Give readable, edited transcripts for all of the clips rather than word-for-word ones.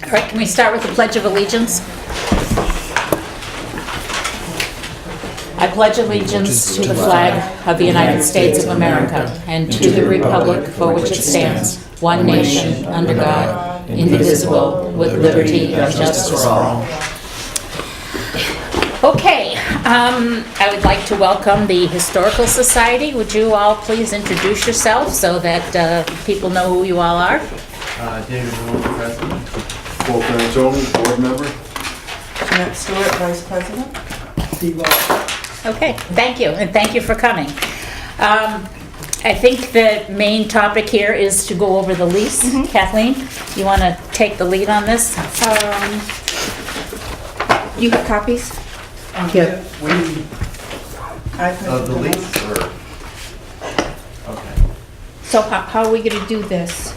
All right, can we start with the Pledge of Allegiance? I pledge allegiance to the flag of the United States of America and to the republic for which it stands, one nation, under God, indivisible, with liberty and justice for all. Okay, I would like to welcome the Historical Society. Would you all please introduce yourselves so that people know who you all are? David Moore, President. Paul Frantoni, board member. Jeanette Stewart, Vice President. Steve Walsh. Okay, thank you, and thank you for coming. I think the main topic here is to go over the lease. Kathleen, you want to take the lead on this? You have copies? Yeah. Of the lease, or? Okay. So how are we going to do this,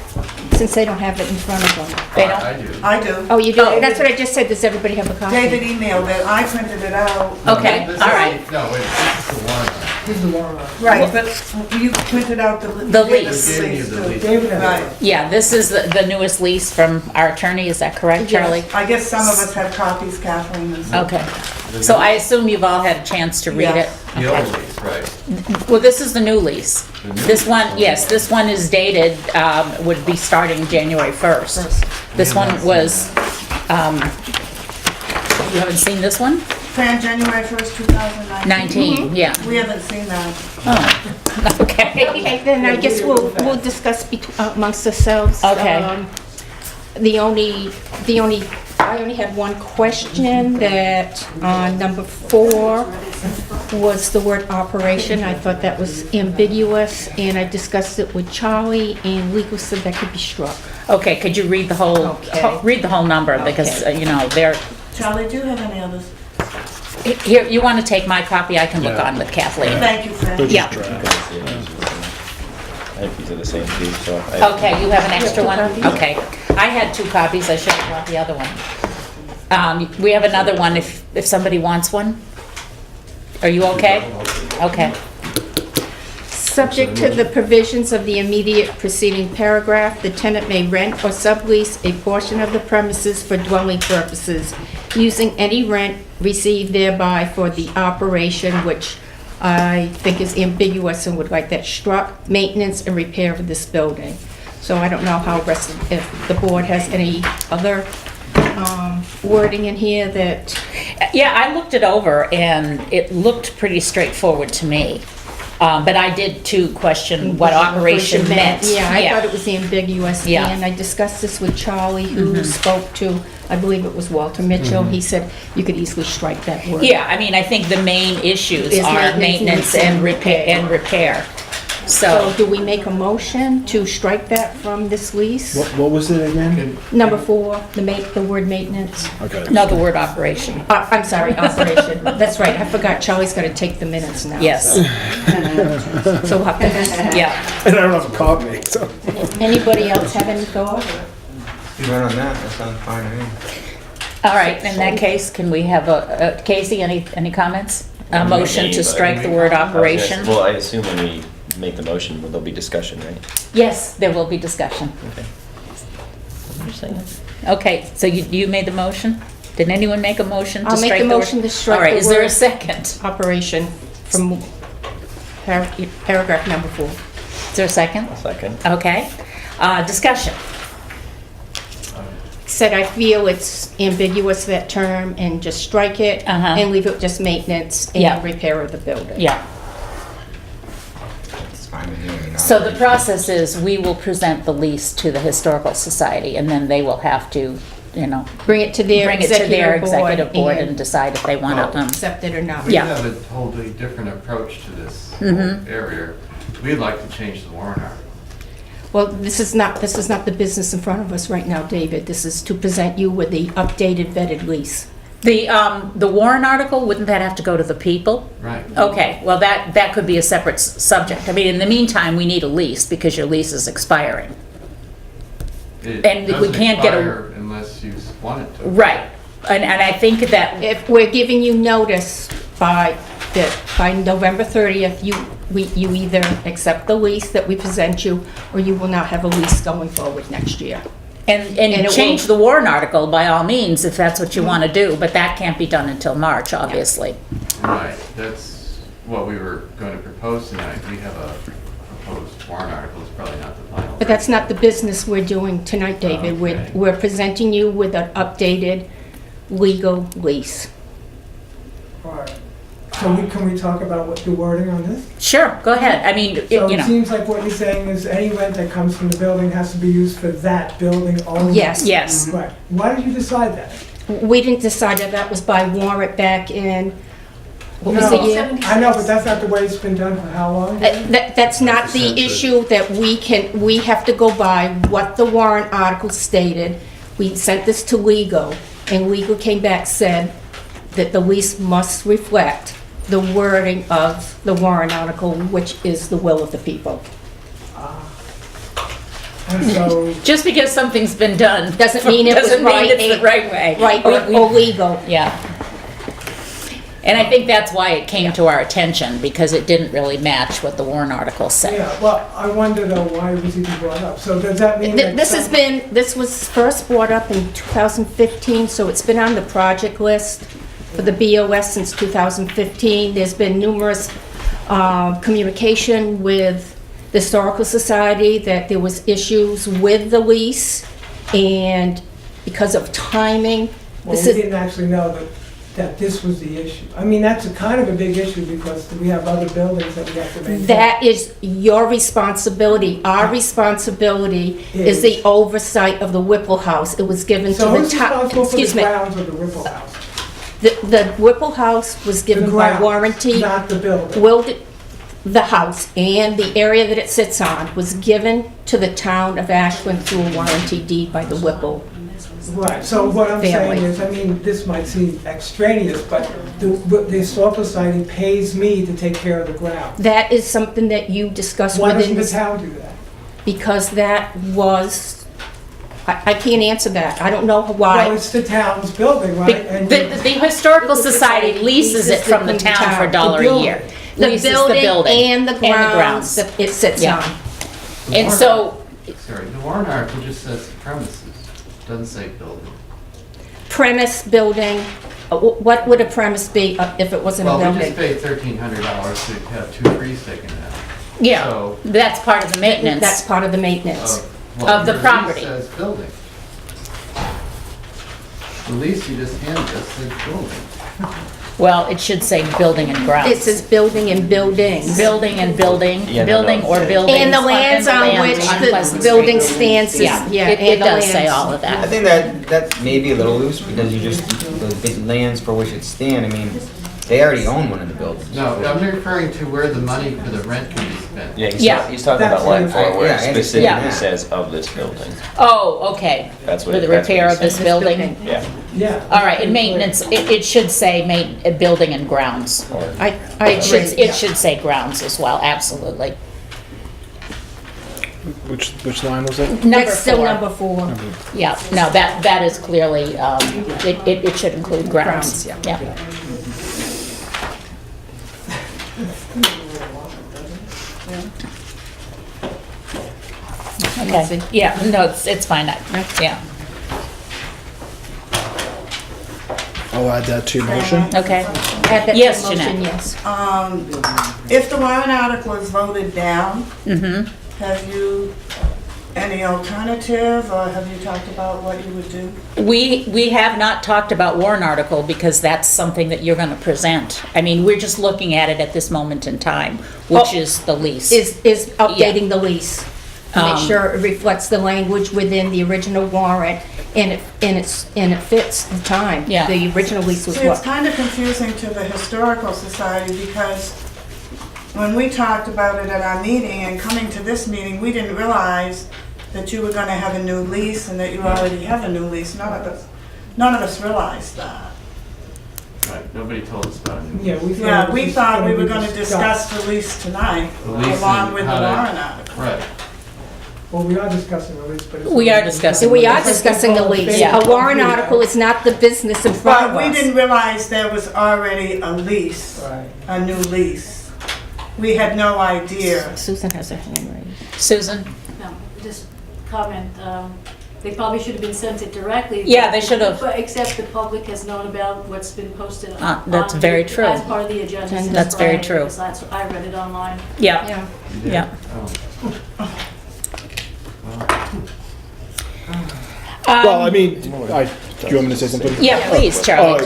since they don't have it in front of them? They don't? I do. I do. Oh, you do? Oh. That's what I just said. Does everybody have a copy? David emailed it, I printed it out. Okay, This is all right. No, wait, this is the warrant. Right, but you printed out the The lease. Gave you the lease. Right. Yeah, this is the newest lease from our attorney, is that correct, Charlie? I guess some of us have copies, Kathleen and some. Okay, so I assume you've all had a chance to read it? The old lease, right. Well, this is the new lease. The new This one, lease. yes, this one is dated, would be starting January 1st. This one was, you haven't seen this one? Fran, January 1st, 2019. 19, yeah. We haven't seen that. Oh, okay. Okay, then I guess we'll discuss amongst ourselves. Okay. I only had one question, that on number 4 was the word operation. I thought that was ambiguous, and I discussed it with Charlie, and legal said that could be struck. Okay, could you read the whole, Okay. read the whole number, because, Okay. you know, they're, Charlie, do you have any others? here, you want to take my copy, I can look on with Kathleen. Thank you, Fran. Yeah, I think these are the same too, so. I- okay, you have an extra one? Yeah, 2 copies. Okay, I had 2 copies, I should have brought the other one. We have another one if somebody wants one. Are you okay? Okay. Subject to the provisions of the immediate preceding paragraph, the tenant may rent or sublease a portion of the premises for dwelling purposes, using any rent received thereby for the operation, which I think is ambiguous and would like that struck, maintenance and repair of this building. So I don't know how if the board has any other wording in here that... Yeah, I looked it over and it looked pretty straightforward to me. But I did too question what operation meant. Yeah, I thought it was ambiguous. Yeah. And I discussed this with Charlie, who spoke to, I believe it was Walter Mitchell. He said you could easily strike that word. Yeah, I mean, I think the main issues Is are maintenance maintenance and and repair. So So, do we make a motion to strike that from this lease? What was it again? Number 4, the word maintenance. Okay. no, the word operation. I'm sorry, operation. That's right, I forgot Charlie's got to take the minutes now. Yes, So we'll have to, yeah. And I don't have a copy, so. anybody else have any thought? You went on that sounds fine to me. All right, in that case, can we have Casey, any comments? A motion to strike the word operation? Well, I assume when we make the motion, there'll be discussion, right? Yes, there will be discussion. Okay. Okay, so you made the motion? Did anyone make a motion to I'll strike make the a word? motion to strike All right, the is there a word- second? Operation from paragraph number 4. Is there a second? Second. Okay. Discussion. Said I feel it's ambiguous, that term, and just strike it and leave it just maintenance Yeah. and repair of the building. Yeah. It's fine with me. So the process is, we will present the lease to the Historical Society, and then they will have to, you know, Bring it to their bring it to their executive board and and decide if they want to, accept it or not. We Yeah. have a totally different approach to this whole area. We'd like to change the warrant article. Well, this is not the business in front of us right now, David. This is to present you with the updated vetted lease. the Warren article, wouldn't that have to go to the people? Right. Okay, well, that could be a separate subject. I mean, in the meantime, we need a lease because your lease is expiring. It And we doesn't can't get a- expire unless you want it to. Right, and I think that, If we're giving you notice by November 30th, you either accept the lease that we present you, or you will not have a lease going forward next year. And it change will- the warrant article by all means, if that's what you want to do, but that can't be done until March, obviously. Right, that's what we were going to propose tonight. We have a proposed warrant article, it's probably not the final. But that's not the business we're doing tonight, David. Okay. We're presenting you with an updated legal lease. All right. So can we talk about what the wording on this? Sure, go ahead. I mean, So you it know, seems like what you're saying is any rent that comes from the building has to be used for that building only? Yes. yes. Right. Why did you decide that? We didn't decide that was by warrant back in, what was No, the year? I know, but that's not the way it's been done for how long? That's not the issue that we have to go by what the warrant article stated. We sent this to legal, and legal came back, said that the lease must reflect the wording of the warrant article, which is the will of the people. And so, Just because something's been done. Doesn't mean it was doesn't mean right. it's the right way. Right, or legal. Yeah. And I think that's why it came to our attention, because it didn't really match what the warrant article said. yeah, well, I wonder though why it was even brought up. So does that mean that? This was first brought up in 2015, so it's been on the project list for the BOS since 2015. There's been numerous communication with the Historical Society that there was issues with the lease, and because of timing, Well, this we is, didn't actually know that this was the issue. I mean, that's a kind of a big issue because we have other buildings that we have to maintain. that is your responsibility. Our responsibility is the oversight of the Whipple House. It was given to So the who's town. responsible for the Excuse me. grounds of the Whipple House? The Whipple House was The given by grounds, warranty. not the building. The house and the area that it sits on was given to the town of Ashland through a warranty deed by the Whipple. Right, so what I'm saying Family. is, I mean, this might seem extraneous, but the Historical Society pays me to take care of the ground. That is something that you discussed Why within, doesn't the town do that? because that was, I can't answer that. I don't know Well, why. it's the town's building, right? And The Historical Society leases it from the town for $1 a year. The Leases building and the grounds that it sits Yeah. on. And so, Sorry, the warrant article just says premises, doesn't say building. Premise, building, what would a premise be if it wasn't a Well, we building? just paid $1,300 to have 2 trees taken down. yeah, So, that's part of the That's maintenance. part of the maintenance. well, Of the your property. lease says building. The lease you just handed us says building. Well, it should say building and grounds. It says building and buildings. Building and building, Yeah, no, building no, or it- buildings. And the lands on land which the Pleasant building Street. stands is, Yeah, yeah. it and the does say lands. all of I that. think that may be a little loose because you just, the big lands for which it stand, I mean, they already own one of the buildings. No, I'm referring to where the money for the rent can be spent. Yeah, Yeah. he's talking That's about line what- 4 where Yeah, it I understand specifically that. says of this building. Oh, okay. That's what For the that's what repair he's of this saying. building. Yeah. Yeah. All right, and maintenance, it should say building and grounds. I It should, agree. it should say grounds as well, absolutely. Which line was it? Number That's still 4. number 4. Yeah, no, that is clearly, it should include grounds. Grounds, Yeah. Okay, yeah, no, it's fine, yeah, I'll add that to your motion. okay. Add that to Yes, the motion, Jeanette. yes. If the warrant article is voted down, Mm-hmm. have you any alternative, or have you talked about what you would do? We have not talked about warrant article because that's something that you're gonna present. I mean, we're just looking at it at this moment in time, which Oh, is the lease. Is updating the lease. To Make Um, sure it reflects the language within the original warrant, and it fits the time. Yeah. The original lease was See, it's what? kind of confusing to the Historical Society because when we talked about it at our meeting and coming to this meeting, we didn't realize that you were gonna have a new lease and that you already have a new lease. None of us realized that. Right, nobody told us about it. Yeah, we Yeah, thought it we was thought we be were gonna discuss the lease tonight, The lease along and with the how to- warrant article. Right. Well, we are discussing the lease, but it's. We are discussing We the are lease. discussing the lease. Yeah. A warrant article is not the business in front But of we us. didn't realize there was already a lease, Right. a new lease. We had no idea. Susan has her hand raised. Susan? No, just comment, They probably should have been sent it directly. Yeah, they should have. But except the public has known about what's been posted That's on very the- true. as part of the agenda since That's very Friday, true. because that's, I read it online. Yeah, Yeah. You did? Yeah. Oh. Well, I mean, do you want me to say something? yeah, please, Charlie.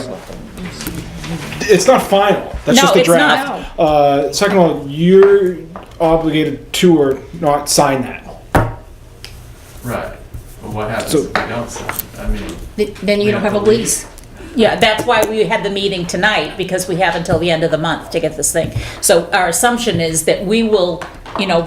It's not final. That's No, just a it's draft. Second of all, you're obligated to or not sign that. Right. But what happens So- if we don't sign? I mean, Then you we don't have a to leave. lease. Yeah, that's why we had the meeting tonight, because we have until the end of the month to get this thing. So our assumption is that we will,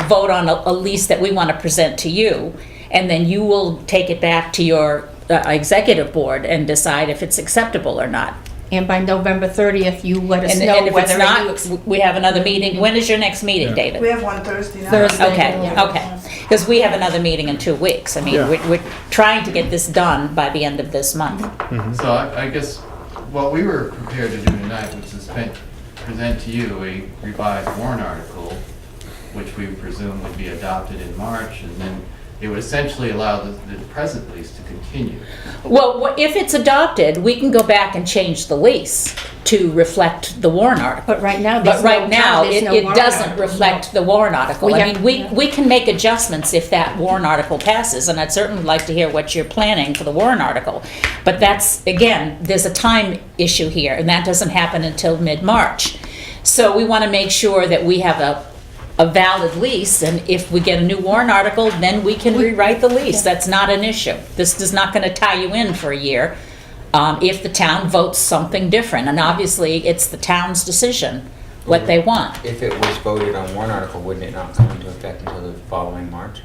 vote on a lease that we want to present to you, and then you will take it back to your executive board and decide if it's acceptable or not. And by November 30th, you let us And know and if it's whether not, we have another meeting. When is your next meeting, Yeah. David? We have one Thursday night. Thursday. Okay, Yeah. okay. Because we have another meeting in 2 weeks. I mean, Yeah. we're trying to get this done by the end of this month. So I guess what we were prepared to do tonight was to present to you a revised warrant article, which we presume would be adopted in March, and then it would essentially allow the present lease to continue. Well, if it's adopted, we can go back and change the lease to reflect the warrant article. But right now, But there's no right now, there's no it warrant doesn't article. reflect the warrant article. We I have- mean, we can make adjustments if that warrant article passes, and I'd certainly like to hear what you're planning for the warrant article. But that's, again, there's a time issue here, and that doesn't happen until mid-March. So we want to make sure that we have a valid lease, and if we get a new warrant article, then we can rewrite the lease. That's not an issue. This is not going to tie you in for a year if the town votes something different. And obviously, it's the town's decision what they want. If it was voted on warrant article, wouldn't it not come into effect until the following March?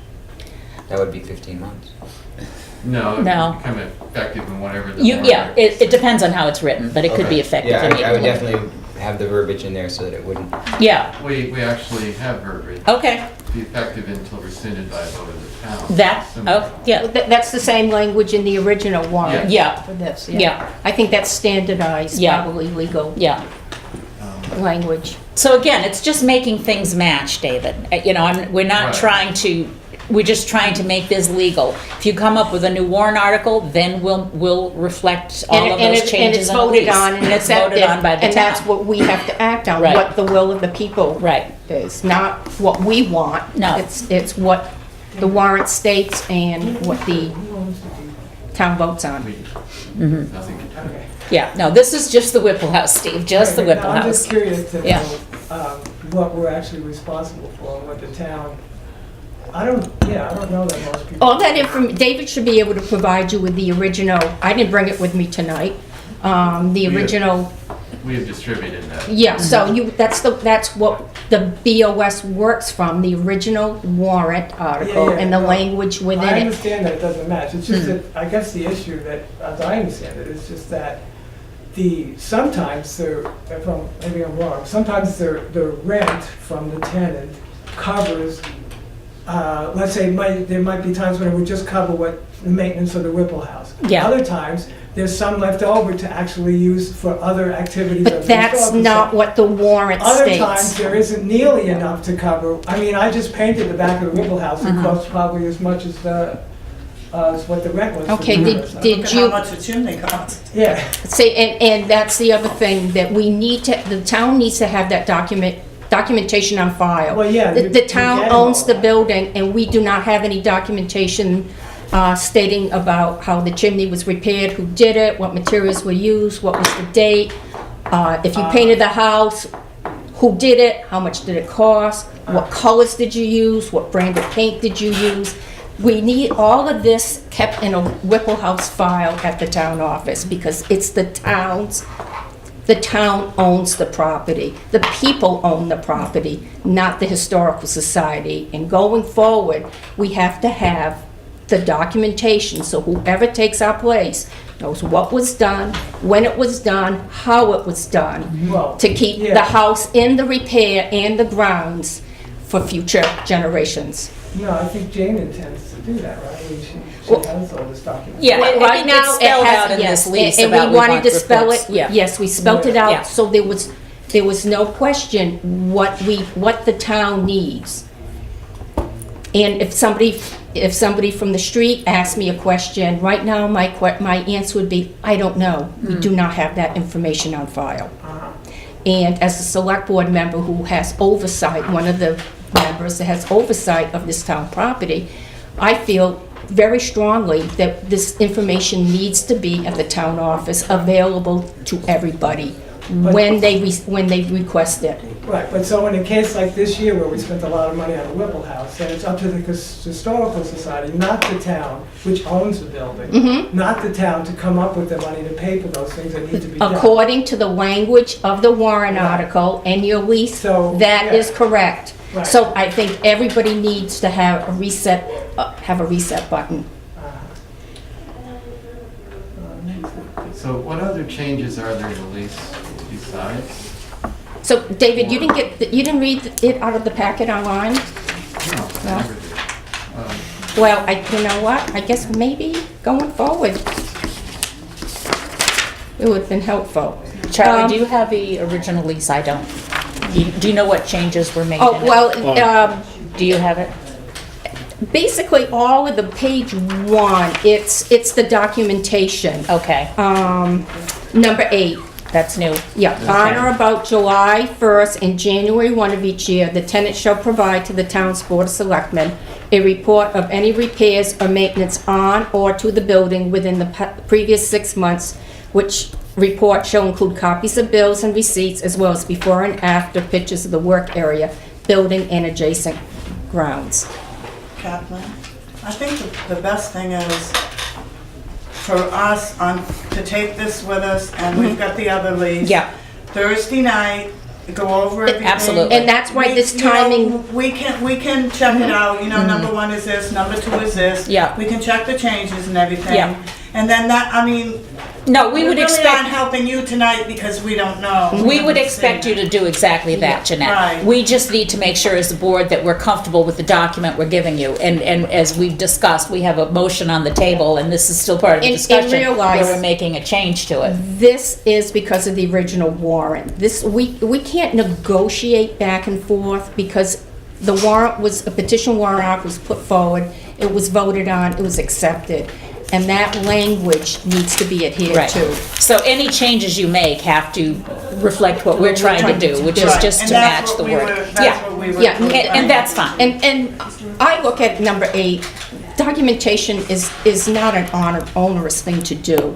That would be 15 months. No, it No. would become effective in whatever the You, warrant yeah, article it depends on how it's written, but it could be Okay. effective Yeah, I would immediately. definitely have the verbiage in there so that it wouldn't. Yeah, We actually have verbiage. okay. Be effective until rescinded by a vote of the town. That, Similar. oh, yeah, That's the same language in the original warrant yeah, for this, yeah, I think that's standardized, Yeah. probably legal yeah. language. So again, it's just making things match, David. We're not Right. trying to, we're just trying to make this legal. If you come up with a new warrant article, then we'll reflect all of those changes And it's in the voted lease. on and it's voted accepted, on by the and that's town. what we have to act on, Right. what the will of the people Right, is, not what we want. No. It's what the warrant states and what the town votes on. Mm-hmm. Nothing. yeah. No, this is just the Whipple House, Steve, just the Right, Whipple now, I'm just House. curious to Yeah. know what we're actually responsible for, and what the town, I don't know that most people. All that David should be able to provide you with the original, I didn't bring it with me tonight, the have- original, We have distributed that. yeah, so that's what the BOS works from, the original warrant article Yeah, and the no, language within I it. understand that it doesn't match, it's just that, I guess the issue that, as I understand it, is just that sometimes maybe I'm wrong, sometimes the rent from the tenant covers, let's say, there might be times when it would just cover the maintenance of the Whipple House. Yeah. Other times, there's some left over to actually use for other activities. of But the that's historical not society. what the warrant Other times, states. there isn't nearly enough to cover. I mean, I just painted the back of the Whipple House. It cost probably as much as what the rent was. for Okay, the did- Whipple House. did Look at you- how much a chimney costs. Yeah. See, and that's the other thing, that the town needs to have that documentation on file. Well, yeah, The you town get owns all the that. building, and we do not have any documentation stating about how the chimney was repaired, who did it, what materials were used, what was the date, if you painted the house, who did it, how much did it cost, what colors did you use, what brand of paint did you use. We need all of this kept in a Whipple House file at the town office, because it's the town owns the property. The people own the property, not the Historical Society. And going forward, we have to have the documentation, so whoever takes our place knows what was done, when it was done, how it was done, Well, to keep yeah. the house in the repair and the grounds for future generations. No, I think Jane intends to do that, right? I mean, she Well- has all this document. Yeah, Well, I right think now, it's spelled it has- out in yes, this lease and about we wanted to want spell reports. it. Yeah. Yes, we spelled it Yeah. out, so there was no question what the town needs. And if somebody if somebody from the street asked me a question, right now, my answer would be, I don't know. We do not have that information on file. And as a select board member who has oversight, one of the members that has oversight of this town property, I feel very strongly that this information needs to be at the town office, available to everybody when they request it. Right, but so in a case like this year where we spent a lot of money on the Whipple House, then it's up to the Historical Society, not the town, which owns the building, not the town to come up with the money to pay for those things that need to be done. According to the language of the warrant article and your lease, So, that yeah. is correct. Right. So I think everybody needs to have a reset button. So what other changes are there to lease besides? So David, you didn't read it out of the packet online? No, No. never did. Well, you know what, I guess maybe going forward, it would have been helpful. Charlie, do you have the original lease? I don't. Do you know what changes were made? Oh, in it? well, Do you have it? basically all of the page 1, it's the documentation. Okay, Number 8. that's new. Yeah, on or about July 1st and January 1 of each year, the tenant shall provide to the town's Board of Selectmen a report of any repairs or maintenance on or to the building within the previous 6 months, which report shall include copies of bills and receipts, as well as before and after pictures of the work area, building, and adjacent grounds. Kathleen, I think the best thing is for us to take this with us, and we've got the other lease. Yeah. Thursday night, go over everything. Absolutely. And that's why this You know, timing, we can check it out, number 1 is this, number 2 is this. Yeah. We can check the changes and everything. Yeah. And then that, I mean, No, we would really aren't expect, helping you tonight because we don't know. we would expect you to do exactly that, Jeanette. Right. We just need to make sure as a board that we're comfortable with the document we're giving you. And as we've discussed, we have a motion on the table, and this is still part of the And discussion, realize- where we're making a change to it. this is because of the original warrant. We can't negotiate back and forth because the warrant was, a petition warrant article was put forward, it was voted on, it was accepted. And that language needs to be adhered Right. to. So any changes you make have to reflect what we're trying to do, which is Right. just And to that's match what the we word. were- That's what we were. Yeah, And that's fine. And I look at number 8, documentation is not an onerous thing to do.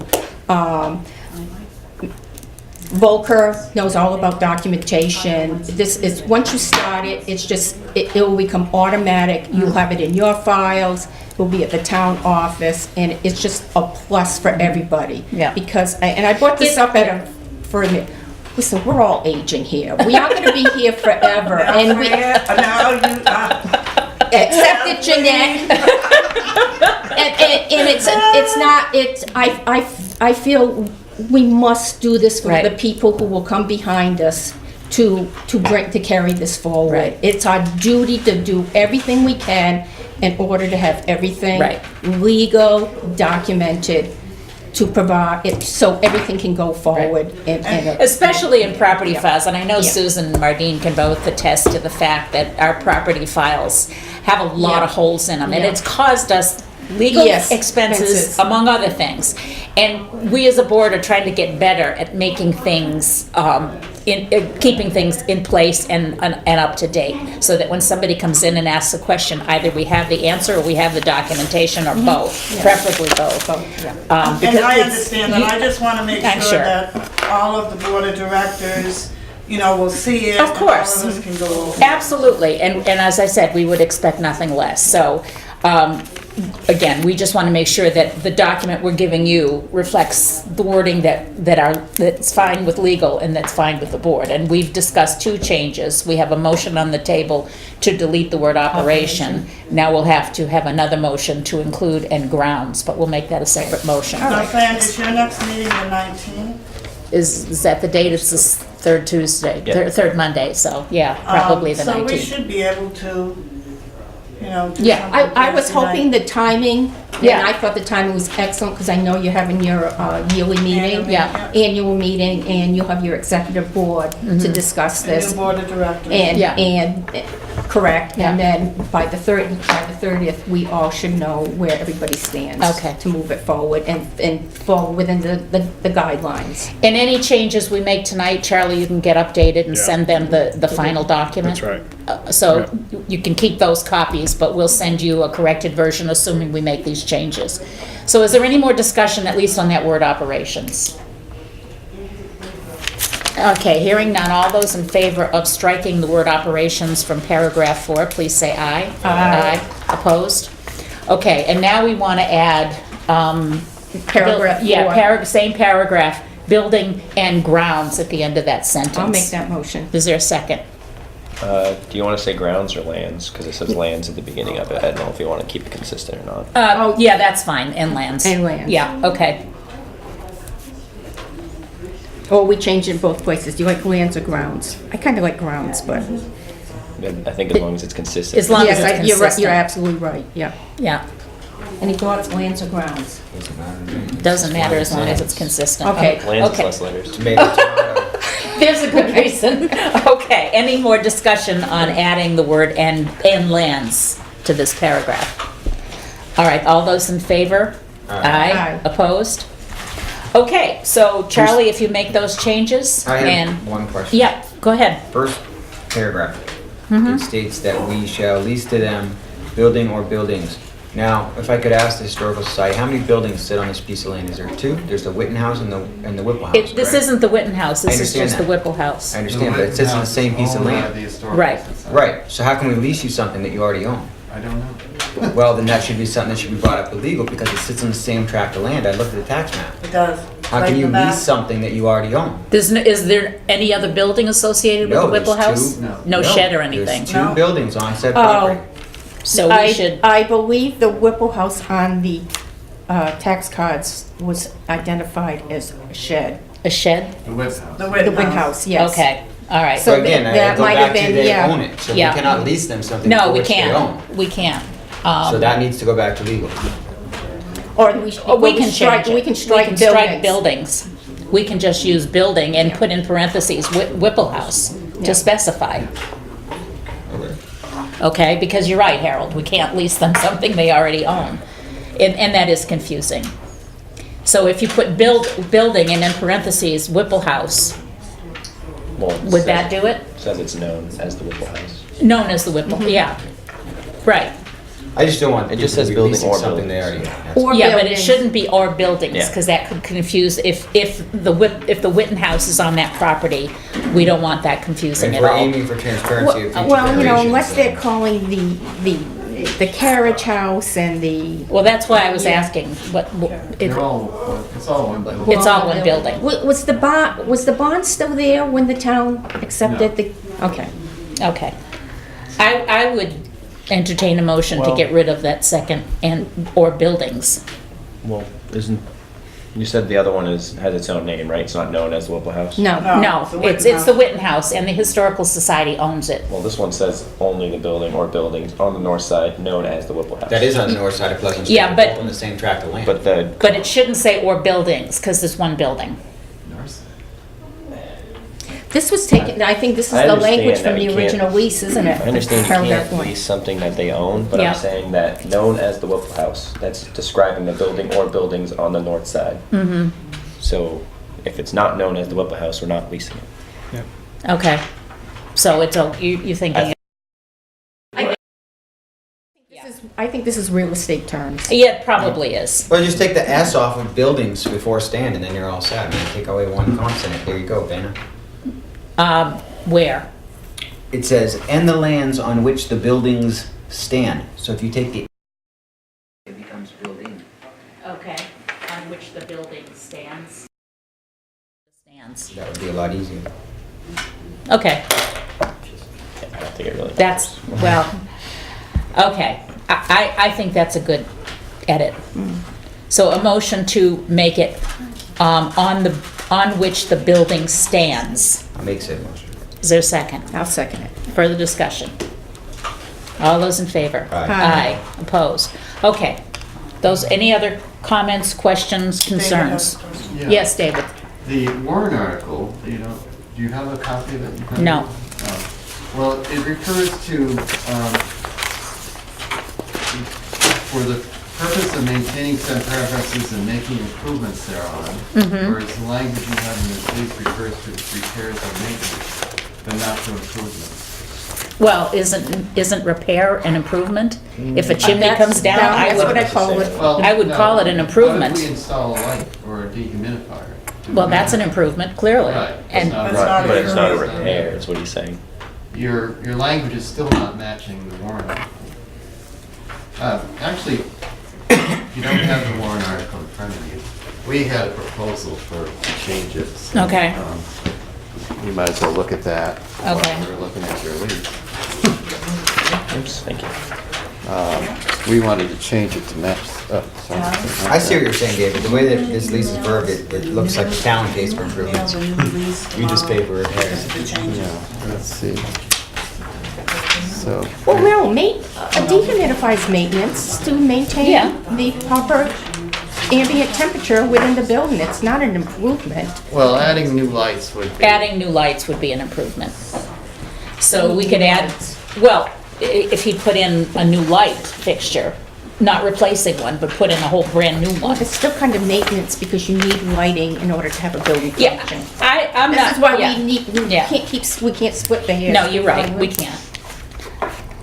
Volker knows all about documentation. This is, once you start it, it's just, it will become automatic. You'll have it in your files, it will be at the town office, and it's just a plus for everybody. Yeah. Because, and I brought this up for a minute. Listen, we're all aging here. We aren't gonna be here forever, and we, except it, Jeanette. And I feel we must do this for Right. the people who will come behind us to carry this forward. Right. It's our duty to do everything we can in order to have everything Right. legal, documented, to provide it, so everything can go forward. Especially in property files, and I know Yeah. Susan and Mardine can both attest to the fact that our property files have a lot of holes in them, and Yeah. it's caused us legal Yes, expenses, expenses. among other things. And we as a board are trying to get better at making things, keeping things in place and up to date, so that when somebody comes in and asks a question, either we have the answer or we have the documentation, or both, preferably both. And Because I it's- understand that, I just want to make I'm sure sure. that all of the board of directors, will see it. Of course. And all of us can go over. Absolutely, and as I said, we would expect nothing less. So, again, we just want to make sure that the document we're giving you reflects the wording that's fine with legal and that's fine with the board. And we've discussed 2 changes. We have a motion on the table to delete the word operation. Now we'll have to have another motion to include and grounds, but we'll make that a separate motion. So Fran, is your next meeting the 19th? Is that the date? It's this third Tuesday, Yeah. third Monday, so yeah, probably the So we 19th. should be able to, do Yeah, I was something hoping tonight. the timing Yeah. And I thought the timing was excellent, because I know you're having your yearly meeting. Yeah. Annual meeting, and you'll have your executive board to discuss The new this. board of directors. And, correct, Yeah. and then by the 30th, we all should know where everybody stands. Okay. To move it forward and fall within the guidelines. And any changes we make tonight, Charlie, you can get updated and Yeah. send them the final document. That's right. So you can keep those copies, but we'll send you a corrected version, assuming we make these changes. So is there any more discussion, at least on that word operations? Okay, hearing none, all those in favor of striking the word operations from paragraph 4, please say aye. Aye. Opposed? Okay, and now we want to add, Paragraph 4. yeah, same paragraph, building and grounds at the end of that sentence. I'll make that motion. Is there a second? Do you want to say grounds or lands? Because it says lands at the beginning of it. I don't know if you want to keep it consistent or not. Yeah, that's fine, and lands. And lands. Yeah, okay. Or we change it both places. Do you like lands or grounds? I kind of like grounds, but. I think as long as it's consistent. As long as Yes, it's you're right, consistent. you're absolutely right, yeah. Yeah, Any thoughts, lands or grounds? Doesn't matter to me. doesn't matter as long as it's consistent. Okay. Lands is Okay. less letters. Tomato, tomato. There's a good reason. Okay, any more discussion on adding the word and lands to this paragraph? All right, all those in favor? Aye. Opposed? Okay, so Charlie, if you make those changes I and, have one question. yeah, go ahead. First paragraph, Mm-hmm. it states that we shall lease to them building or buildings. Now, if I could ask the Historical Society, how many buildings sit on this piece of land? Is there 2? There's the Witten House and the Whipple House, This correct? isn't the Witten House, this is understand just the that. Whipple House. I understand, but it sits on the same piece of Owned by land. the Historical Right. Society. Right, so how can we lease you something that you already own? I don't know. Well, then that should be something that should be brought up with legal, because it sits on the same tract of land. I looked at the tax map. It does. How Right can in you the back. lease something that you already own? Is there any other building associated with the No, Whipple there's House? two- No shed or anything? There's 2 No. buildings on said Oh. property. So we should, I believe the Whipple House on the tax cards was identified as a shed. a shed? The Whip House. The The Witten Wynn House. House, yes. Okay, all right. So So again, I that go might back have to been, they yeah. own it, so we Yeah. cannot lease them something No, for we which they own. can't, we can't. So that needs to go back to legal. Or we, Oh, we can change it. We can strike strike buildings. buildings. We can just use building and put in parentheses Whipple House Yeah. to specify. Okay. Okay, because you're right, Harold, we can't lease them something they already own. And that is confusing. So if you put building and in parentheses Whipple House, Well, it would that do it? says it's known as the Whipple House. Known as the Whipple, yeah. Right. I just don't want. It just people says to be building leasing or something they buildings. already own. That's- Or Yeah, but it buildings. shouldn't be or buildings, Yeah. because that could confuse, if the Witten House is on that property, we don't want that confusing And at we're all. aiming for transparency of future Well, you know, generations, unless so- they're calling the carriage house and the. Well, that's why I was Yeah. asking, They're all, it's all one building. It's all one building. Was the bond still there when the town accepted the, okay. Okay. I would entertain a motion to Well- get rid of that second or buildings. Well, you said the other one has its own name, right? It's not known as the Whipple House? No. No, the it's Witten the House. Witten House, and the Historical Society owns it. Well, this one says only the building or buildings on the north side known as the Whipple House. That is on the north side of Pleasant Street. Yeah, They're but- both on the same tract of land. But the, But it shouldn't say or buildings, because there's one building. North This was taken, I think this is I the understand language that from you the can't- original lease, isn't it? I understand you Paragraph can't one. lease something that they own, but Yeah. I'm saying that known as the Whipple House, that's describing the building or buildings on the north side. Mm-hmm. So if it's not known as the Whipple House, we're not leasing it. Okay. So it's, you thinking, I think this is real estate terms. yeah, it probably is. Well, just take the S off of buildings before stand, and then you're all set. Man, take away one consonant. There you go, Dana. Where? It says, "and the lands on which the buildings stand." So if you take the, it becomes building. Okay, on which the building stands. That would be a lot easier. Okay, I don't think it really. that's, well, okay. I think that's a good edit. So a motion to make it on which the building stands. I'll make said motion. Is there a second? I'll second it. Further discussion? All those in favor? Aye. Aye. Opposed? Okay. any other comments, questions, concerns? Yeah. Yes, David? The warrant article, you know, do you have a copy of it? in front of No. you? Well, it refers to, for the purpose of maintaining said paragraphs and making improvements thereon, whereas the language you have in this lease refers to repairs or maintenance, but not to improvements. Well, isn't repair an improvement? If a chimney That's- comes down, I that's what would, I call it. Well, I would no, call it an improvement. What if we install a light or a dehumidifier? well, that's an improvement, clearly. Right. And That's Right, not but a it's not a repair. repair, is what he's saying. Your language is still not matching the warrant article. Actually, you don't have the warrant article in front of you. We had a proposal for changes. so, Okay. You might as well look at that while Okay. we're looking at your lease. Oops, thank you. We wanted to change it to match, I see what you're saying, David. The way that this lease is verbed, it looks like the town pays for improvements. We just pay for repairs. Let's see. So, Well, no, a dehumidifies maintenance to Yeah. maintain the proper ambient temperature within the building. It's not an improvement. well, adding new lights would be. adding new lights would be an improvement. So we could add, well, if he put in a new light fixture, not replacing one, but put in a whole brand-new one. It's still kind of maintenance because you need lighting in order to have a building Yeah, function. I'm not. This is why yeah. we Yeah. can't split the hairs. No, you're right, we can't.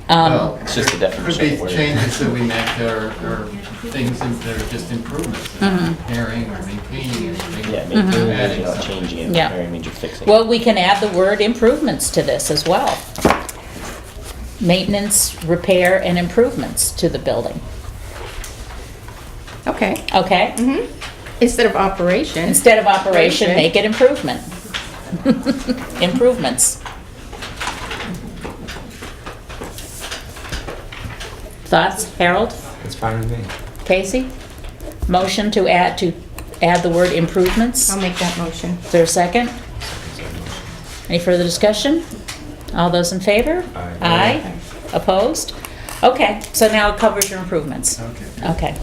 Well, It's just the definition Could of be the word. changes that we make or things that are just improvements, repairing or maintaining anything. Yeah, maintaining means Adding you're not something. changing it, Yeah. repairing means you're fixing it. Well, we can add the word improvements to this as well. Maintenance, repair, and improvements to the building, Okay. okay? Instead of operation. Instead of operation, Operation. make it improvement. Improvements. Thoughts, Harold, It's fine with me. Casey? Motion to add the word improvements? I'll make that motion. Is there a second? Any further discussion? All those in favor? Aye. Aye. Opposed? Okay, so now it covers your improvements. Okay. Okay.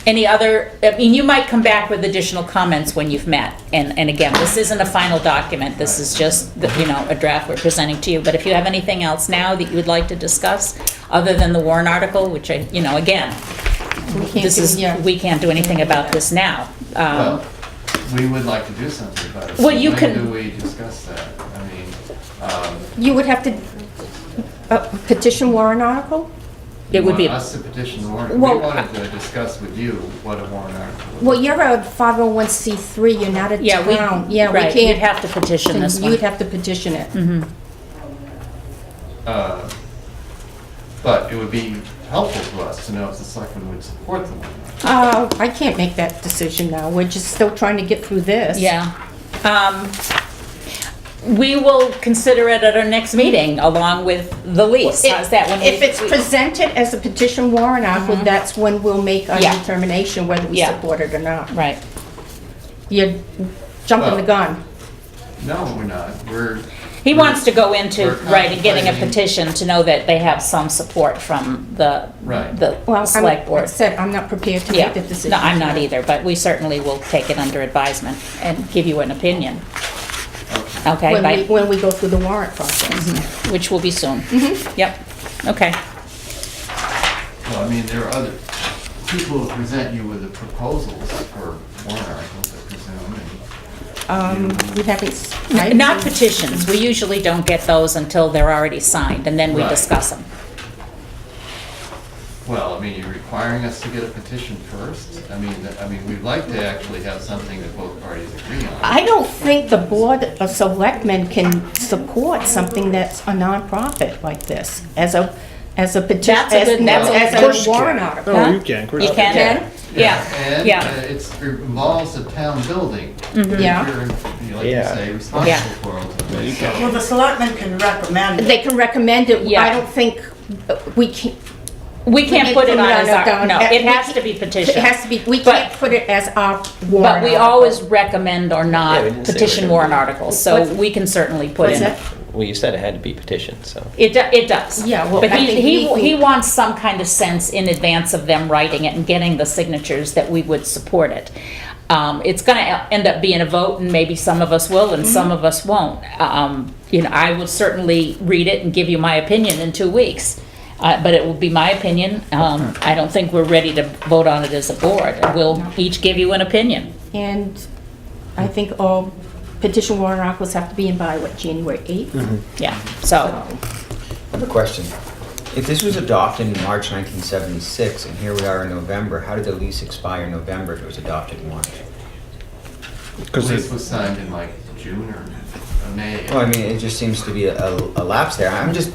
Any other, I mean, you might come back with additional comments when you've met. And again, this isn't a final document, this is just, a draft we're presenting to you. But if you have anything else now that you would like to discuss, other than the warrant article, which again, we can't do anything about this now. Well, we would like to do something about it. Well, you When can- do we discuss that? I mean, You would have to petition warrant article? It would be, you want us to petition the warrant? We Well, wanted to discuss with you what a warrant article is. Well, you're a 501c3, you're not a yeah, town. Yeah, we right, you'd can't. have to petition this You one. would have to petition it. But it would be helpful to us to know if the selectmen would support the warrant article. I can't make that decision now. We're just still trying to get through this. Yeah. We will consider it at our next meeting, along with the lease. How's that? When If we- it's presented as a petition warrant article, that's when we'll make our Yeah. determination whether we Yeah. support it or not. Right. You're jumping the Well- gun. No, we're not. He wants to go into, We're right, and getting a contemplating- petition to know that they have some support from the Right. Well, select like I board. said, I'm not prepared to Yeah, make the decision. no, I'm not either, but we certainly will take it under advisement and give you an opinion. Okay, When we go through the warrant process. which will be soon. Yep, okay. Well, I mean, there are other people who present you with the proposals for warrant articles, I presume, We haven't. Not petitions, we usually don't get those until they're already signed, and then we Right. discuss them. well, I mean, you're requiring us to get a petition first? I mean, we'd like to actually have something that both parties agree on. I don't think the Board of Selectmen can support something that's a nonprofit like this as a petition, That's a good- as Of course a you warrant can. article. Oh, you can, of course You can? Can? Yeah, And yeah. it involves a town building. Yeah. You're, like you Yeah. say, responsible Yeah. for ultimately. So- Well, the selectmen can recommend it. They can recommend it. Yeah. I don't think we can. We can't put it on as our, no, it We has to can't- be It petition. has to be, we But- can't put it as our warrant But we article. always recommend or Yeah, we not didn't say petition we're gonna warrant do- articles, so What's- we can certainly put what's in. that? Well, you said it had to be petitioned, so. It does. Yeah, well, But I think we- he wants some kind of sense in advance of them writing it and getting the signatures that we would support it. It's gonna end up being a vote, and maybe some of us will and some of us won't. I will certainly read it and give you my opinion in 2 weeks. But it will be my opinion. I don't think we're ready to vote on it as a board. We'll each give you an opinion. And I think all petition warrant articles have to be in by, what, January 8th? Yeah, so, I have a question. If this was adopted in March 1976, and here we are in November, how did the lease expire in November if it was adopted in March? The Because lease was signed in like June or May. Well, I mean, it just seems to be a lapse there. I'm just,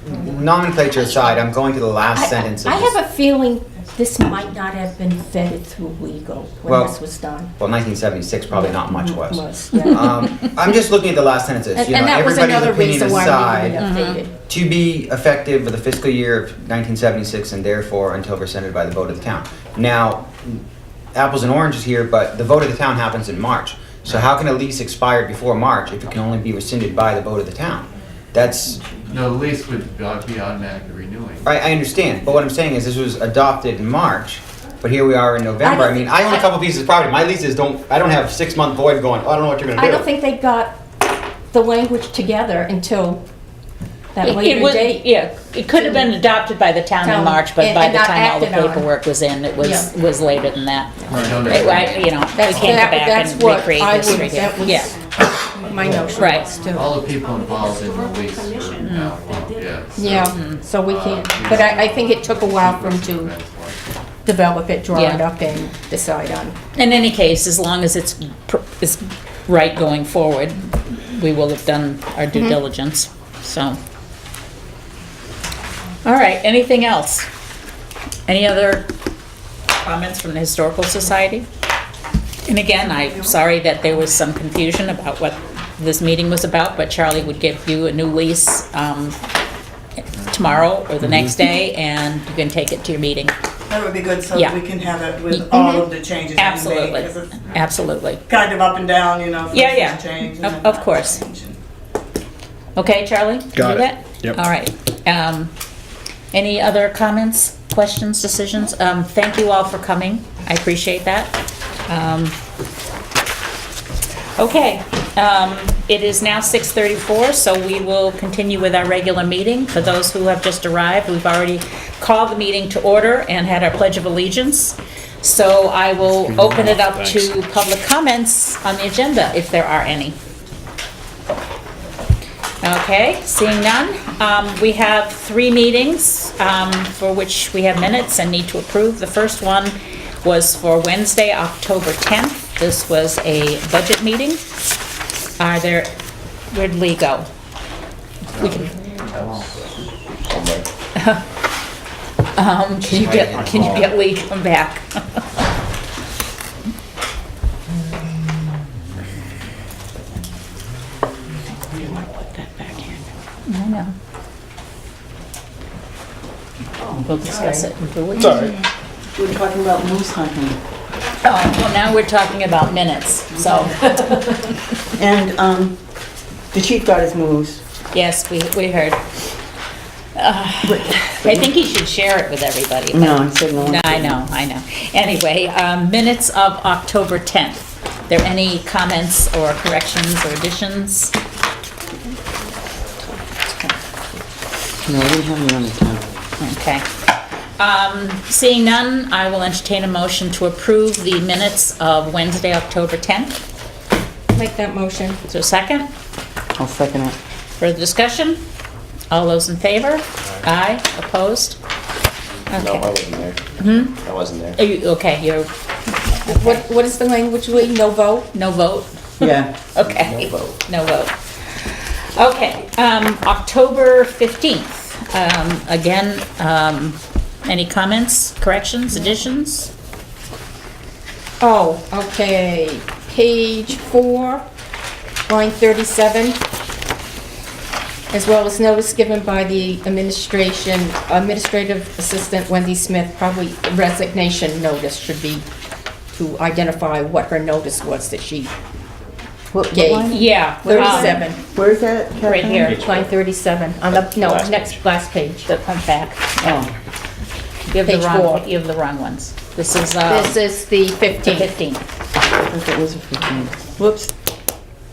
nomenclature aside, I'm going to the last sentence of I this. have a feeling this might not have been vetted through legal when Well, this was done. Well, 1976, probably not much was. Yeah. I'm just looking at the last sentences, And you know, and that was everybody's another opinion reason why we aside, updated. to be effective for the fiscal year of 1976 and therefore until rescinded by the vote of the town. Now, apples and oranges here, but the vote of the town happens in March. So how can a lease expire before March if it can only be rescinded by the vote of the town? That's, No, the lease would be automatically renewing. I understand, but what I'm saying is this was adopted in March, but here we are in November. I mean, I own a couple pieces of property. My leases I don't have 6-month void going, oh, I don't know what you're gonna do. I don't think they got the language together until that it later was, date. yeah, it could have been adopted by the town in Town, March, but by and the not time all the acted on. paperwork was in, it was later than that. I don't know. We can't go back That's and what recreate I history would, here. that was Yeah, my notion Right. was too. All the people involved in the lease were Commission. now, They did. yeah. so, Yeah, so we can't, but I think it took a while for them to develop it, draw it Yeah. up, and decide on. in any case, as long as it's right going forward, we will have done our due diligence, so. All right, anything else? Any other comments from the Historical Society? And again, I'm sorry that there was some confusion about what this meeting was about, but Charlie would give you a new lease tomorrow or the next day, and you can take it to your meeting. That would be good, so Yeah. we can have it with all of the changes that we made. Absolutely, 'Cause it's absolutely. kind of up and down, you know. Yeah, first yeah. it's change and Of- then of not course. change. Okay, Charlie? Got Do it. that? Yep. All right. Any other comments, questions, decisions? Thank you all for coming. I appreciate that. Okay, it is now 6:34, so we will continue with our regular meeting. For those who have just arrived, we've already called the meeting to order and had our Pledge of Allegiance. So I will open it up to public comments on the agenda, if there are any. Okay, seeing none, we have 3 meetings for which we have minutes and need to approve. The first one was for Wednesday, October 10th. This was a budget meeting. Where'd Lee go? We can, can you get Lee to come back? I know. We'll discuss it in 2 weeks. Sorry. We're talking about moose hunting. Oh, well, now we're talking about minutes, so, And the chief got his moose. yes, we heard. I think he should share it with everybody. No, I said no. No, I know. Anyway, minutes of October 10th. There any comments or corrections or additions? No, we didn't have any on the town. Okay. Seeing none, I will entertain a motion to approve the minutes of Wednesday, October 10th. Make that motion. Is there a second? I'll second it. Further discussion? All those in favor? Aye. Opposed? No, I Okay. wasn't there. I wasn't there. Are you, okay, you're, What is the language, Lee? No vote? no vote? Yeah. Okay. No vote. No vote. Okay, October 15th. Again, any comments, corrections, additions? Oh, okay, page 4, line 37. As well as notice given by the administrative assistant Wendy Smith, probably resignation notice should be to identify what her notice was that she What Gave. line? Yeah. 37, Where is that, Kathleen? Right here. line 37, on the, no, Last next, last page. The back. Oh, You have the Page wrong, 4. you have the wrong ones. This is, This is the the 15th. 15th. I thought it was a 15. Whoops.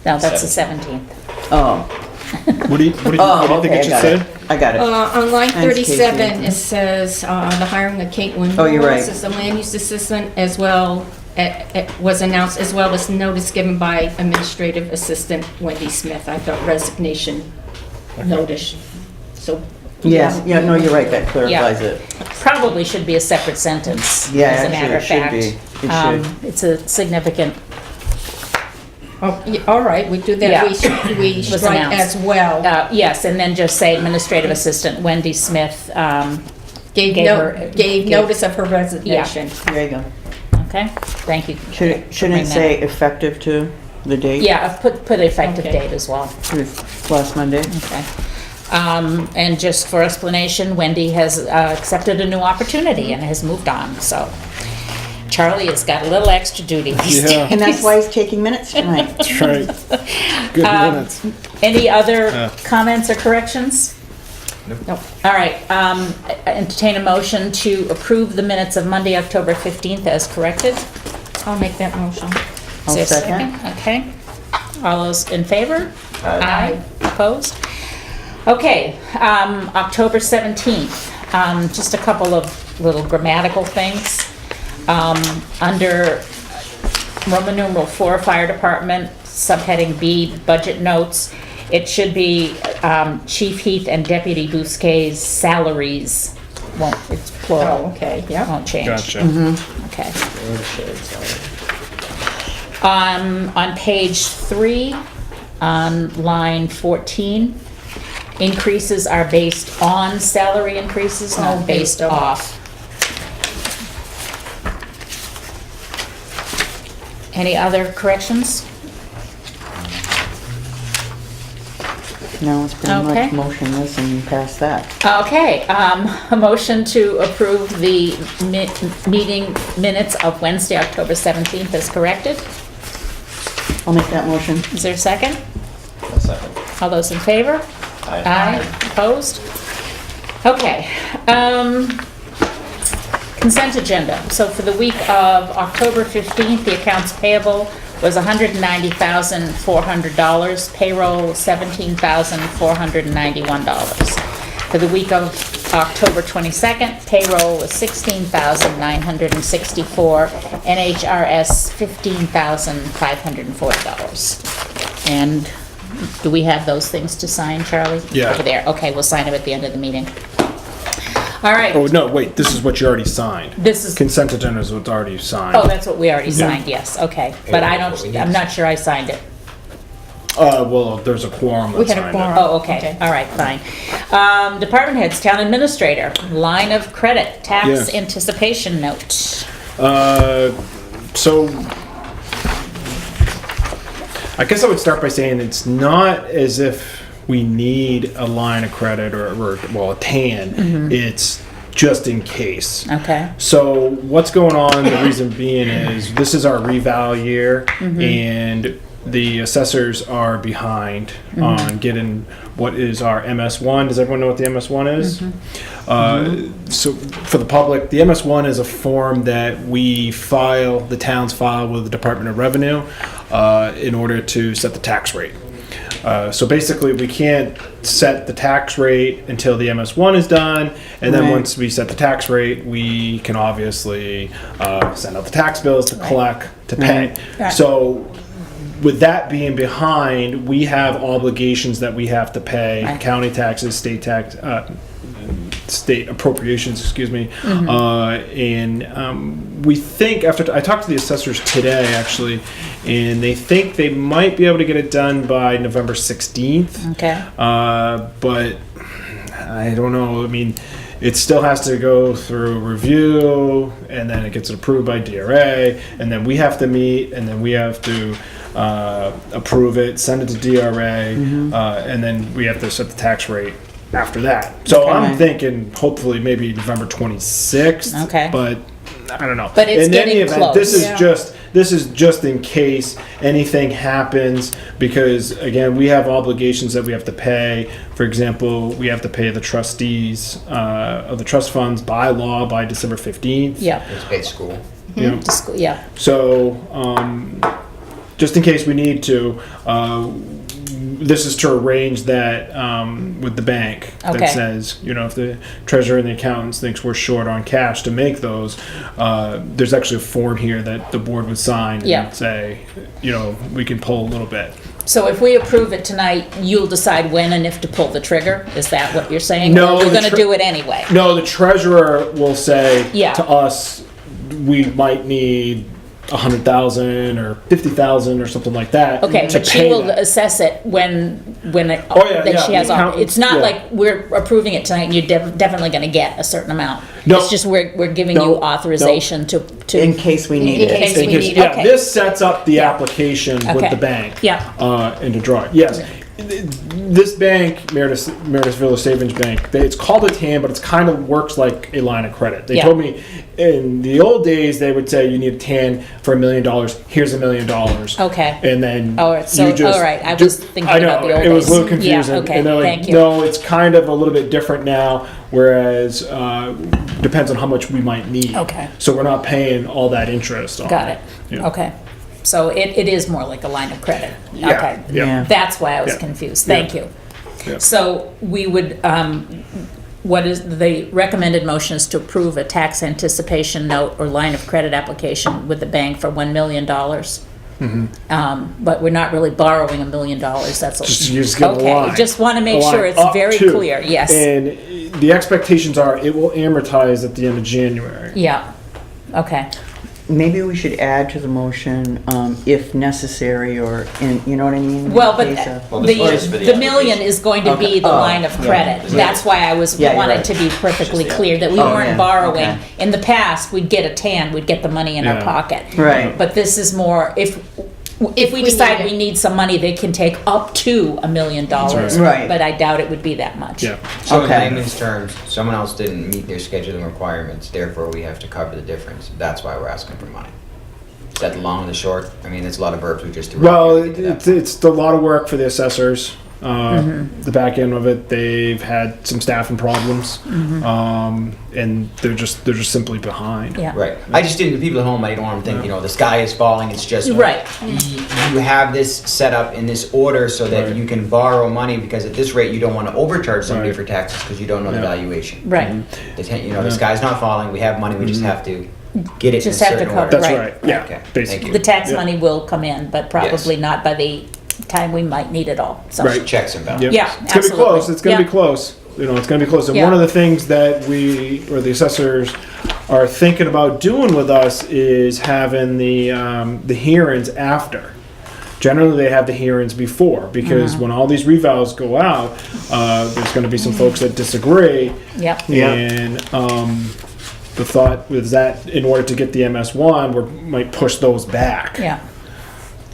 No, that's the 17th. Oh. What do you think Oh, okay, it I should got say? it. I got it. On line Thanks, 37, Casey. it says, the hiring of Caitlin Oh, you're right. Morris as the land use assistant as well, was announced, as well as notice given by administrative assistant Wendy Smith. I thought resignation notice, so. Yes, yeah, no, you're right, that clarifies it. Probably should be a separate sentence, Yeah, as a matter of actually, it fact. should be. It should. It's a significant, Oh, yeah, all right, we do that, Yeah. we Was strike announced. as well. yes, and then just say administrative assistant Wendy Smith, Gave gave- notice of her resignation. There you go. okay? Thank you. Shouldn't Bring it that. say effective to the date? Yeah, I've put effective Okay. date as well. Last Monday? Okay. And just for explanation, Wendy has accepted a new opportunity and has moved on, so Charlie has got a little extra duty these Yeah. And that's days. why he's taking minutes tonight. That's right. Good minutes. Any other comments or corrections? Nope. All right, entertain a motion to approve the minutes of Monday, October 15th as corrected. I'll make that motion. Is there a I'll second. Okay. All those in favor? Aye. Opposed? Okay, October 17th, just a couple of little grammatical things. Under Roman numeral 4, Fire Department, subheading B, Budget Notes, it should be Chief Heath and Deputy Bousquet's salaries. Won't, it's Oh, plural. okay, yeah. Won't change. Gotcha. Okay. On page 3, on line 14, increases are based on salary increases, no, Oh, based based off. off. Any other corrections? No, it's pretty Okay. much motionless and past that. Okay, a motion to approve the meeting minutes of Wednesday, October 17th as corrected. I'll make that motion. Is there a second? A second. All those in favor? Aye. Opposed? Okay. Consent agenda. So for the week of October 15th, the accounts payable was $190,400, payroll $17,491. For the week of October 22nd, payroll was $16,964, NHRS $15,540. And do we have those things to sign, Charlie? Yeah. Over there. Okay, we'll sign them at the end of the meeting. All right. Oh, no, wait, this is what you already signed. This is, Consent agenda is what's already signed. oh, that's what we already signed, yes, okay. But I don't, I'm not sure I signed it. Well, there's a quorum that We had a signed quorum. it. Oh, okay, all right, fine. Department heads, town administrator, line of credit, tax Yes. anticipation note. So, I guess I would start by saying it's not as if we need a line of credit or well, a TAN. It's just in case. Okay, So what's going on, the reason being is this is our reval year and the assessors are behind on getting what is our MS1. Does everyone know what the MS1 is? So for the public, the MS1 is a form that we file, the towns file with the Department of Revenue in order to set the tax rate. So basically, we can't set the tax rate until the MS1 is done, and then Right. once we set the tax rate, we can obviously send out the tax bills to collect, to pay. Right. So with that being behind, we have obligations that we have to pay, Right. county taxes, state tax, state appropriations, excuse me. And we think, after I talked to the assessors today, actually, and they think they might be able to get it done by November 16th. okay, But I don't know. I mean, it still has to go through review, and then it gets approved by DRA, and then we have to meet, and then we have to approve it, send it to DRA, and then we have to set the tax rate after that. So Okay. I'm thinking hopefully maybe November 26th. Okay. But I don't know. But it's in any getting event, close. this is Yeah. just this is just in case anything happens, because again, we have obligations that we have to pay. For example, we have to pay the trustees of the trust funds by law by December 15th. Yeah. It's paid school. You know? Yeah. So, just in case we need to, this is to arrange that with the bank. Okay. That says, you know, if the treasurer and the accountants thinks we're short on cash to make those, there's actually a form here that the board would sign Yeah. and say, you know, we can pull a little bit. So if we approve it tonight, you'll decide when and if to pull the trigger? Is that what you're saying? No, Or you're the gonna do it anyway? No, the treasurer will say Yeah. to us, we might need 100,000 or 50,000 or something like that. Okay, to but she pay will that. assess it when it, Oh, yeah, that yeah, she has, the accountants, it's not yeah. like we're approving it tonight and you're definitely gonna get a certain amount. No. It's just we're giving No, you no. authorization to. In case we need In it. case we Because, need, yeah, okay. this sets up the Yeah. application Okay. with the bank. Yeah. And to draw it. Yes. This bank, Meredith Village Savings Bank, it's called a TAN, but it's kind of works like a line of credit. They Yeah. told me in the old days they would say you need a TAN for $1 million. Here's $1 million. Okay. And then All right, so- you just all right, I was thinking I know, about the old it was a days. little confusing. Yeah, okay, And they're like, thank you. no, it's kind of a little bit different now. Whereas depends on how much we might need. Okay. So we're not paying all that interest on Got it. Yeah. Okay. So it is more like a line of credit. Yeah, Okay. yeah. That's why I was Yeah. confused. Thank Yeah. you. Yeah. So we would, what is, the recommended motion is to approve a tax anticipation note or line of credit application with the bank for $1 million. But we're not really borrowing $1 million, that's all. You just give a Okay, line. just want to make A line sure it's up very to. clear, yes. And the expectations are it will amortize at the end of January. Yeah, okay. Maybe we should add to the motion, if necessary, or, you know what I mean? Well, but In case of- Well, this is for the the million application. is going to be Okay. the Oh, line of yeah. credit. Yeah. That's why I was, Yeah, you're wanted right. to be perfectly Just the clear that we Oh, weren't yeah, borrowing. okay. In the past, we'd get a TAN, we'd get the money in our Yeah. pocket. Right. But this is more, if we we decide need it. we need some money, they can take up to $1 million. Right. But I doubt it would be that much. Yeah. So in Okay. layman's terms, someone else didn't meet their scheduling requirements, therefore we have to cover the difference. That's why we're asking for money. Is that the long and the short? I mean, it's a lot of verbs we just do. Well, right here to get to it's a lot of work for the assessors. The back end of it, they've had some staffing problems, and they're just simply behind. Yeah. that. Right. I just didn't, the people at home, I don't want them to think, you know, the sky is falling, it's just. Right. You have this set up in this order so that Right. you can borrow money, because at this rate, you don't want to overcharge somebody Right. for taxes because you don't know the Yeah. valuation. Right. You know, the sky's not falling, we have money, we just have to get it in a Just have to certain cover- order. That's Right. right. Yeah. Okay, thank Basically. you. The tax Yeah. money will come in, but probably not by the time we might need it all. So- Right. Checks and balances. Yep. Yeah, It's gonna be absolutely. close. It's gonna Yeah. be close. You know, it's gonna be close. And Yeah. one of the things that we, or the assessors, are thinking about doing with us is having the hearings after. Generally, they have the hearings before, because when all these revals go out, there's gonna be some folks that disagree. Yep. Yeah. And the thought was that in order to get the MS1, we might push those back Yeah.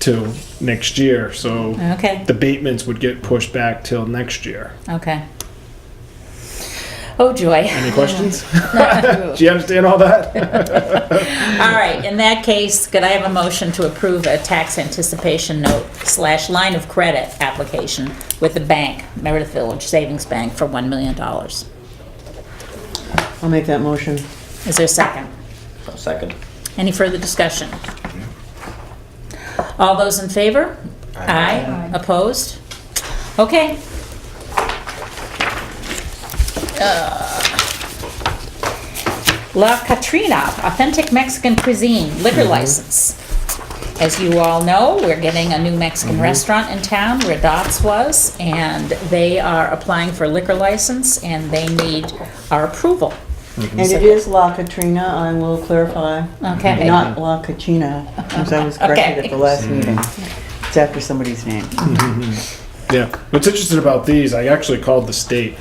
to next year. So Okay. the abatements would get pushed back till next year. Okay. Oh, joy. Any questions? Do you understand all that? All right, in that case, could I have a motion to approve a tax anticipation note / line of credit application with the bank, Meredith Village Savings Bank, for $1 million? I'll make that motion. Is there a second? Second. Any further discussion? All those in favor? Aye. Opposed? Okay. La Catrina, authentic Mexican cuisine, liquor license. As you all know, we're getting a new Mexican restaurant in town where Dots was, and they are applying for a liquor license, and they need our approval. And it is La Katrina, I will clarify. Okay. Not La Cachina, because I was corrected Okay. at the last meeting. It's after somebody's name. Yeah. What's interesting about these, I actually called the state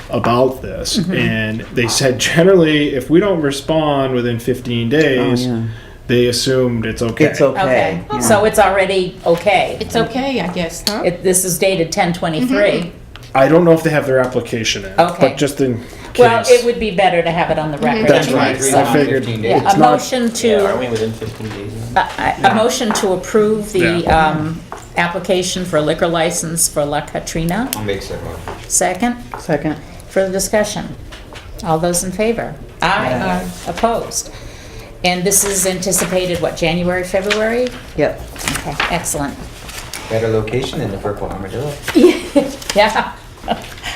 about this, and they said generally if we don't respond within 15 days, Oh, yeah. they assumed it's okay. It's okay. Okay, so it's already okay. It's okay, I guess, huh? This is dated 10/23. I don't know if they have their application in, Okay. but just in Well, case. it would be better to have it on the record. That's anyway, right. so- I figured 15 days. Yeah, it's a not- motion Yeah, aren't to, we within 15 days? a motion to approve the Yeah. application for liquor license for La Katrina. I'll make said motion. Second, Second. further discussion. All those in favor? Aye. Opposed? And this is anticipated, what, January, February? Yep. Okay, excellent. Better location than the Purple Armadillo. Yeah,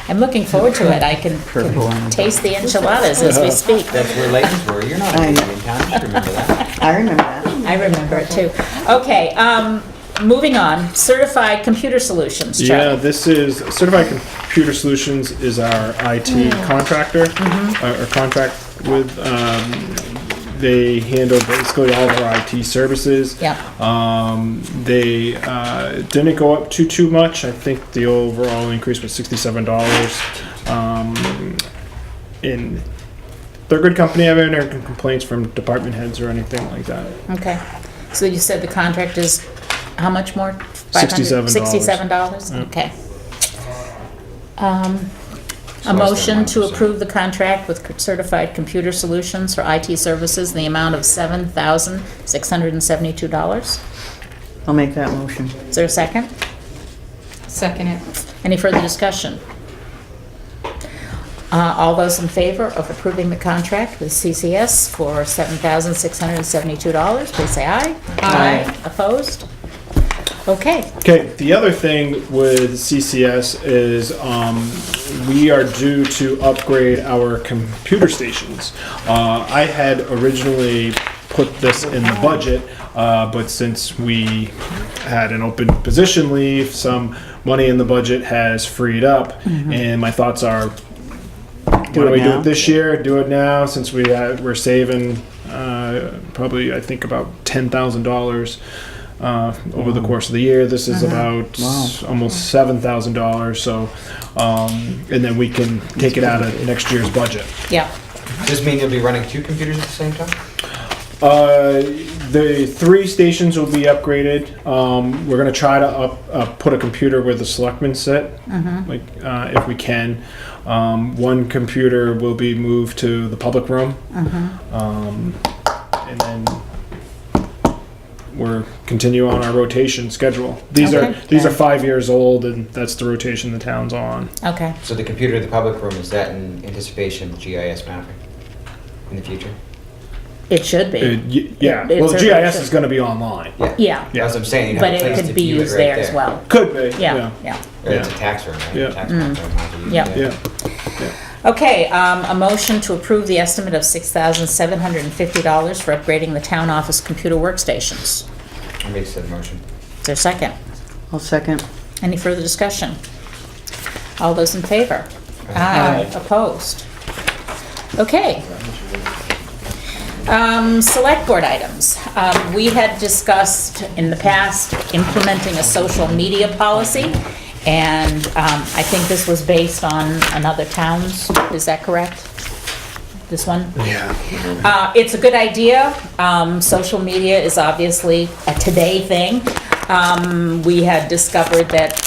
I'm looking forward to it. I can Purple one. taste the enchiladas as we speak. That's where Layton's were. You're not I in know. town. You remember that. I remember that. I remember it too. Okay, moving on, certified computer solutions, Yeah, Charlie. this is Certified Computer Solutions is our IT contractor, or contract with. They handle basically all of our IT services. Yeah. They didn't go up too much. I think the overall increase was $67. In they're a good company. I haven't heard complaints from department heads or anything like that. Okay, so you said the contract is how much more? $67. $67, okay. A less motion than to 1%. approve the contract with Certified Computer Solutions for IT services in the amount of $7,672. I'll make that motion. Is there a second? Second it. Any further discussion? All those in favor of approving the contract with CCS for $7,672, please say aye. Aye. Opposed? Okay, Okay, the other thing with CCS is we are due to upgrade our computer stations. I had originally put this in the budget, but since we had an open position leave, some money in the budget has freed up, and my thoughts are, why Do don't it we do now? it this year? Do it now, since we're saving probably, I think, about $10,000 over the course of the year. This is about almost $7,000. So, and then we can take it out of next year's budget. yeah, Does this mean you'll be running 2 computers at the same time? The 3 stations will be upgraded. We're gonna try to put a computer where the selectmen sit, like if we can. One computer will be moved to the public room, and then we're continue on our rotation schedule. These Okay. are 5 years old, and that's the rotation the town's on. okay. So the computer in the public room, is that in anticipation of GIS mapping in the future? It should be. Yeah. It Well, certainly GIS should. is going to be online. Yeah, That's what I'm saying. You but have a it place could to be view it used right there as well. Could be. Yeah, yeah. Or it's a Yeah. tax room, right? Yeah. Tax map, so I'm happy to use Yeah. that. Yeah. Okay, a motion to approve the estimate of $6,750 for upgrading the town office computer workstations. I'll make said motion. Is there a second? I'll second. Any further discussion? All those in favor? Aye. Opposed? Okay. Select board items. We had discussed in the past implementing a social media policy, and I think this was based on another town's, is that correct? This one? Yeah. It's a good idea. Social media is obviously a today thing. We had discovered that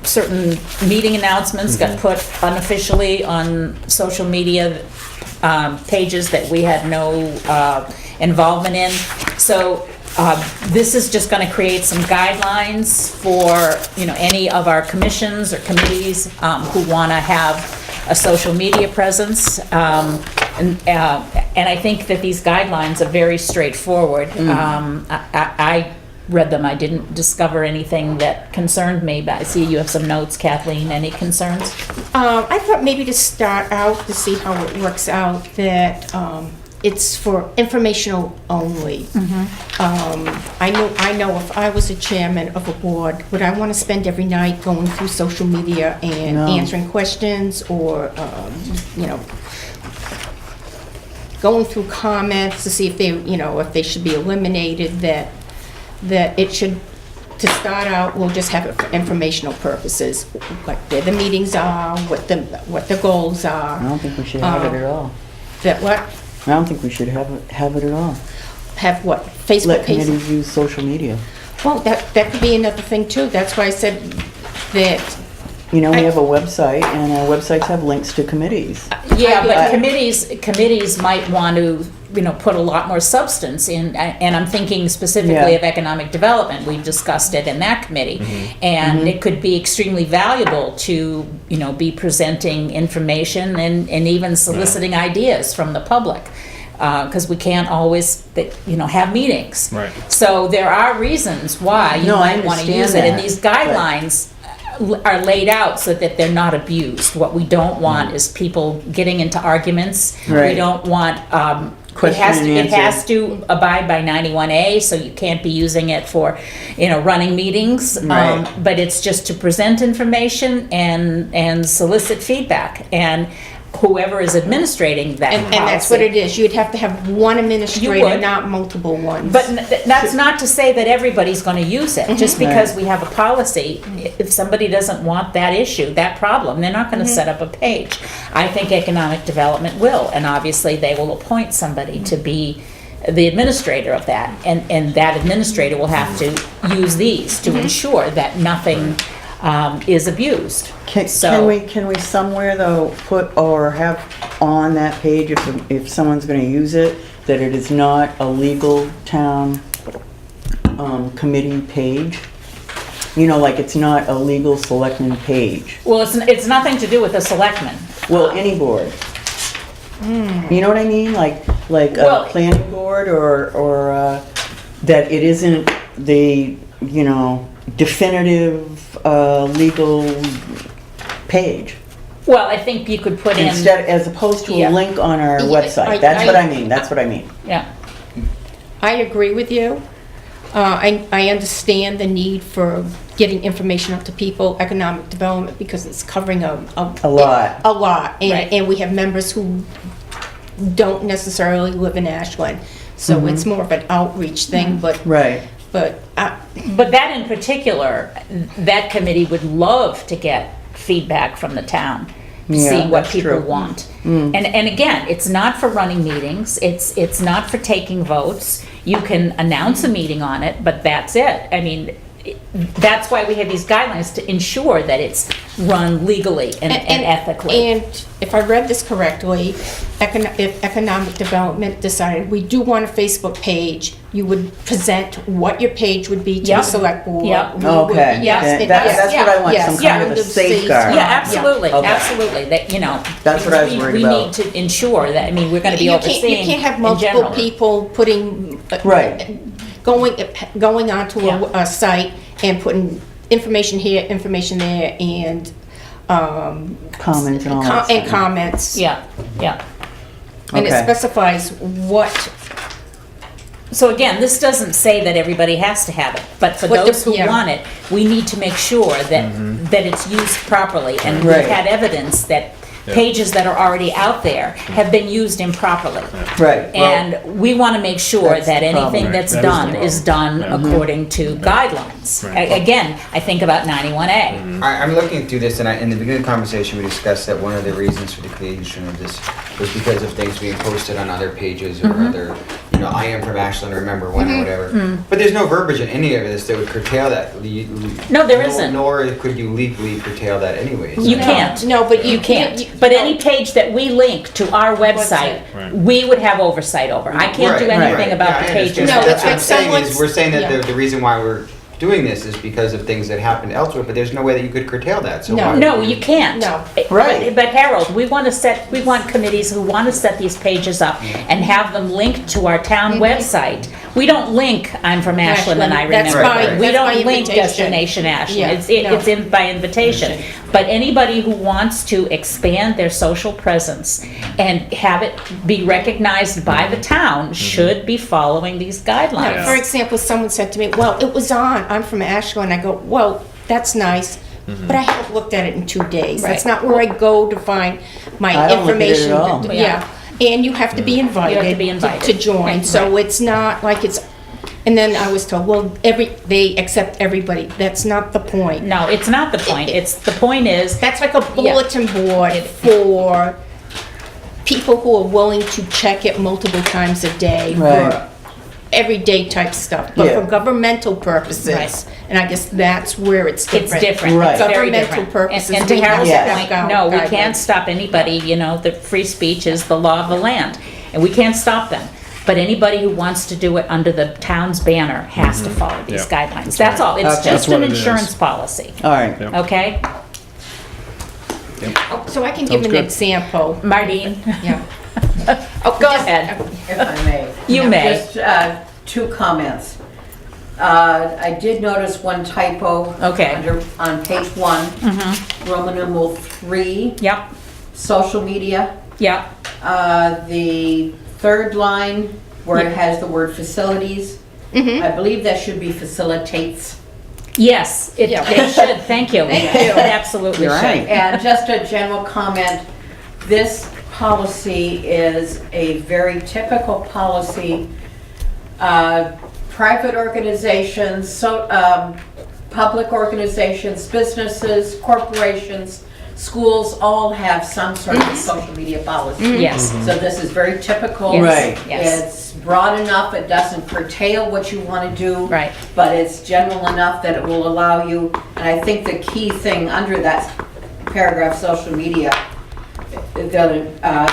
certain meeting announcements got put unofficially on social media pages that we had no involvement in. So this is just going to create some guidelines for, you know, any of our commissions or committees who want to have a social media presence. And I think that these guidelines are very straightforward. I read them. I didn't discover anything that concerned me, but I see you have some notes. Kathleen, any concerns? I thought maybe to start out, to see how it works out, that it's for informational only. I know if I was a chairman of a board, would I want to spend every night going through social media and No. answering questions, or, you know, going through comments to see if they, you know, if they should be eliminated, that it should, to start out, we'll just have it for informational purposes, like where the meetings are, what the goals I are, don't think we should have it at all. that what, I don't think we should have it at all. have what, Facebook Let pages. committees use social media. Well, that could be another thing too, that's why I said that you know, we have a website, and our websites have links to committees. Yeah, but I- committees might want to, put a lot more substance in, and I'm thinking specifically Yeah. of economic development. We've discussed it in that committee. And it could be extremely valuable to, be presenting information and even soliciting ideas from the public. Because we can't always, have meetings. Right. So there are reasons why you No, I might want to understand use it. And that, these but- guidelines are laid out so that they're not abused. What we don't want is people getting into arguments. We Right. don't want, Question and it answer. has to abide by 91A, so you can't be using it for, running meetings. Right. But it's just to present information and solicit feedback. And whoever is administrating that And that's what policy- it is. You'd have to have one administrator, would. not multiple ones. But that's not to say that everybody's going to use it. Just because Right. we have a policy, if somebody doesn't want that issue, that problem, they're not going to set up a page. I think economic development will, and obviously they will appoint somebody to be the administrator of that. And that administrator will have to use these to ensure that nothing is abused. Can we somewhere though put or have on that page if someone's going to use it that it is not a legal town committee page? Like it's not a legal selectman page. Well, it's nothing to do with the selectmen. Well, any board. You know what I mean? Like Well- a planning board or that it isn't the definitive legal page. Well, I think you could put in, Instead, as opposed to Yeah. a link on our Yeah, website. That's what I mean, that's what I mean. yeah. I agree with you. I understand the need for getting information out to people, economic development, because it's covering a lot. A lot. Right. And we have members who don't necessarily live in Ashland. So it's more of an outreach thing, Right. but But that in particular, that committee would love to get feedback from the town, to Yeah, see what that's people true. want. And again, it's not for running meetings, it's not for taking votes. You can announce a meeting on it, but that's it. I mean, that's why we have these guidelines, to ensure that it's run legally and ethically. And if I read this correctly, if economic development decided we do want a Facebook page, you would present what your page would be to the Yep. select board. Yep. We would- Okay. Yes, That- it- that's yes, what I want, yes, some yeah, kind of a the safety. safeguard. Yeah, absolutely, Okay. absolutely, that, That's what I was we- worried We about. need to ensure that, I mean, we're gonna be You overseeing can't have in multiple general. people putting, Right. going onto Yeah. a site and putting information here, information there, and, Comments and all that and stuff. comments. Yeah, yeah. And it Okay. specifies what, So again, this doesn't say that everybody has to have it, but for What the- those who yeah. want it, we need to make sure that, that it's used properly. And we've Right. had evidence that pages that are already out there have been used improperly. Right. And we want to make sure That's that the problem. anything Right, that's that is the done problem. is done according to guidelines. Right. Again, I think about 91A. I'm looking through this, and in the beginning of the conversation, we discussed that one of the reasons for the creation of this was because of things being posted on other pages or other, I am from Ashland, remember when or whatever. But there's no verbiage in any of this that would curtail that. No, there isn't. Nor could you legally curtail that anyways. You can't. no, but You can't. But any page that we link to our website, Right. we would have oversight over. I can't do Right, anything right. about Yeah, the I pages. understand. No, That's what I'm if saying is, someone's- we're saying that yeah. the reason why we're doing this is because of things that happened elsewhere, but there's no way that you could curtail that, so No. why? No, you can't. No. Right. But Harold, we want committees who want to set these pages up and have them linked to our town website. We don't link, I'm from Ashland and I Ashland. That's remember. my- We that's my don't link invitation. Destination Ashland. Yeah, It's no. in by invitation. But anybody who wants to expand their social presence and have it be recognized by the town should be following these guidelines. For example, someone said to me, well, it was on, I'm from Ashland. I go, well, that's nice, but I haven't looked at it in 2 days. That's Right. not where I go to find my I don't look at it at information. all. Yeah, and you have to be invited. You have to be invited. To join, Right, so right. it's not like it's, and then I was told, well, they accept everybody. That's not the point. No, it's not the point. The point is, That's like a bulletin board for people who are willing to check it multiple times a day Right. for everyday type stuff. But Yeah. for governmental purposes, Right. And I guess that's where it's different. It's different. Right. It's very Governmental different. purposes, And to we have Harold's to point, have no, we guidelines. can't stop anybody, you know, the free speech is the law of the land, and we can't stop them. But anybody who wants to do it under the town's banner has to follow these Yeah. guidelines. That's all. It's Okay. just That's what an it is. insurance policy, All right. Yep. okay? So I can give Sounds an good. example. Martine? Yeah. Oh, go ahead. If I may. You may. Just two comments. I did notice one typo. Okay. On page 1, Roman numeral 3, Yep, social media. yep, The third line where it has the word facilities, I believe that should be facilitates. yes, it should, thank you. It absolutely You're should. right. And just a general comment, this policy is a very typical policy. Private organizations, public organizations, businesses, corporations, schools all have some sort of social media policy. Yes. So this is very typical. Yes, Right. yes. It's broad enough, it doesn't curtail what you want to do. Right. But it's general enough that it will allow you, and I think the key thing under that paragraph, social media, the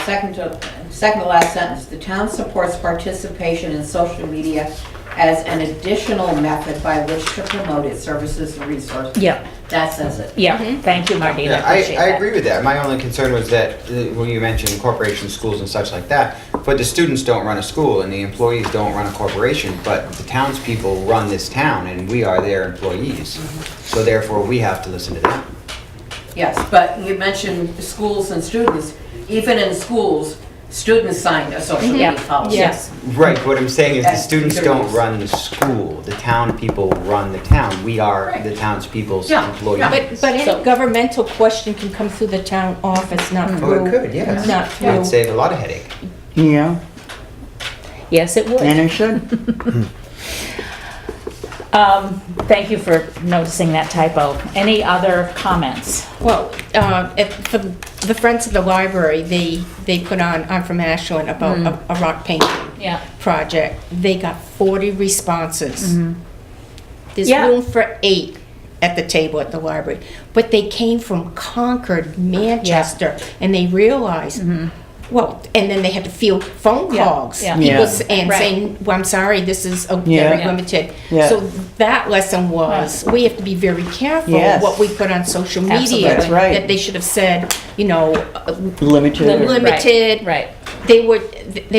second to last sentence, the town supports participation in social media as an additional method by which to promote its services and resources. Yep, That says it. yep, thank you, Martine, I Yeah, I appreciate that. agree with that. My only concern was that when you mentioned corporations, schools and such like that, but the students don't run a school and the employees don't run a corporation, but the townspeople run this town and we are their employees. So therefore, we have to listen to them. Yes, but you mentioned schools and students. Even in schools, students signed a social media policy. Yes, Right, what I'm saying is the As students teachers. don't run the school, the town people run the town. We are Right. the townspeople's Yeah, employees. yeah. But any governmental question can come through the town office, not Oh, through. it could, yes. Not It through. would save a lot of headache. Yeah, yes, it would. and it should. Thank you for noticing that typo. Any other comments? Well, for the Friends of the Library, they put on, I'm from Ashland, about a rock painting Yeah. project. They got 40 responses. There's Yeah. room for 8 at the table at the library. But they came from Concord, Manchester, and they realized, well, and then they had to field phone Yeah, calls. yeah. People Yeah. and Right. saying, well, I'm sorry, this is very Yeah. limited. Yeah. So that lesson was, we have to be very careful Yes. what we put on social media. Absolutely. That's right. That they should have said, you know, Limited. limited. Right. They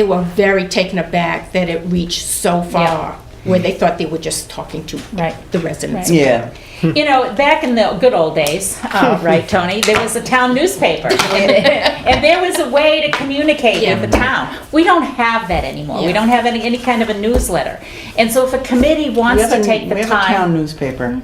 were very taken aback that it reached so far, where they thought they were just talking to Right. the residents. Right. Yeah. You know, back in the good old days, right, Tony, there was a town newspaper. And there was a way to communicate with the town. We don't have that anymore. We Yeah. don't have any kind of a newsletter. And so if a committee wants to take the We have a town time. newspaper.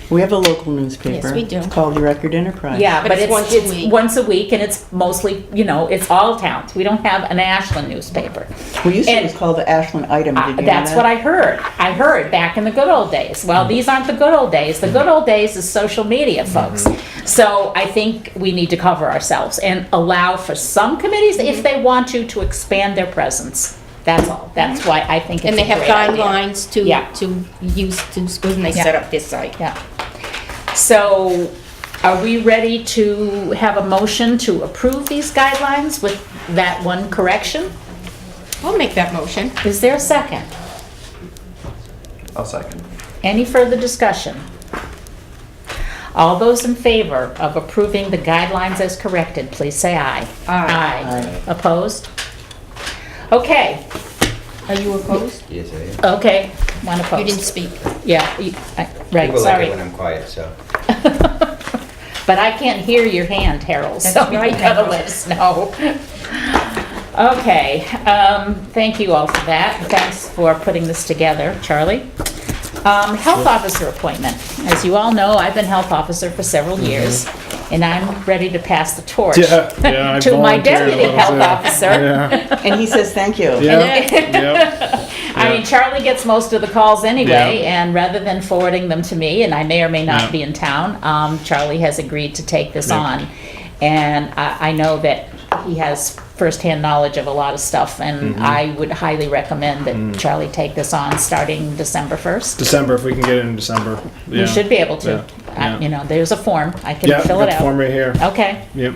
We have a local newspaper. Yes, we do. It's called the Record Enterprise. Yeah, But but it's it's once a week. once a week and it's mostly, you know, it's all towns. We don't have an Ashland newspaper. We used to, it And- was called the Ashland Item. Did you know That's that? what I heard. I heard back in the good old days. Well, these aren't the good old days. The good old days is social media, folks. So I think we need to cover ourselves and allow for some committees, if they want to expand their presence. That's all. That's why I think it's And they a have great idea. guidelines Yeah. to use when they Yeah. set up their site. Yeah. So are we ready to have a motion to approve these guidelines with that one correction? I'll make that motion. Is there a second? I'll second. Any further discussion? All those in favor of approving the guidelines as corrected, please say aye. Aye. Aye. Opposed? Okay, Are you opposed? Yes, I am. okay, one You didn't opposed. speak. Yeah, right, People like sorry. it when I'm quiet, so. But I can't hear your hand, Harold, so That's you right, gotta Harold. let us know. Okay, thank you all for that. Thanks for putting this together, Charlie. Health officer appointment. As you all know, I've been health officer for several years, and I'm ready to pass the torch Yeah, I to my volunteered a deputy little health bit. officer. Yeah, And he says thank you. yeah, yep. I mean, Charlie gets most of the calls anyway, Yeah. and rather than forwarding them to me, and I may or may not Yeah. be in town, Charlie has agreed to take this Yeah. on. And I know that he has firsthand knowledge of a lot of stuff, and I would highly recommend that Charlie take this on starting December 1st. December, if we can get it in December. Yeah. You should be able to. Yeah. You know, there's a form. I can Yeah, fill got it the form out. right here. Okay. Yep.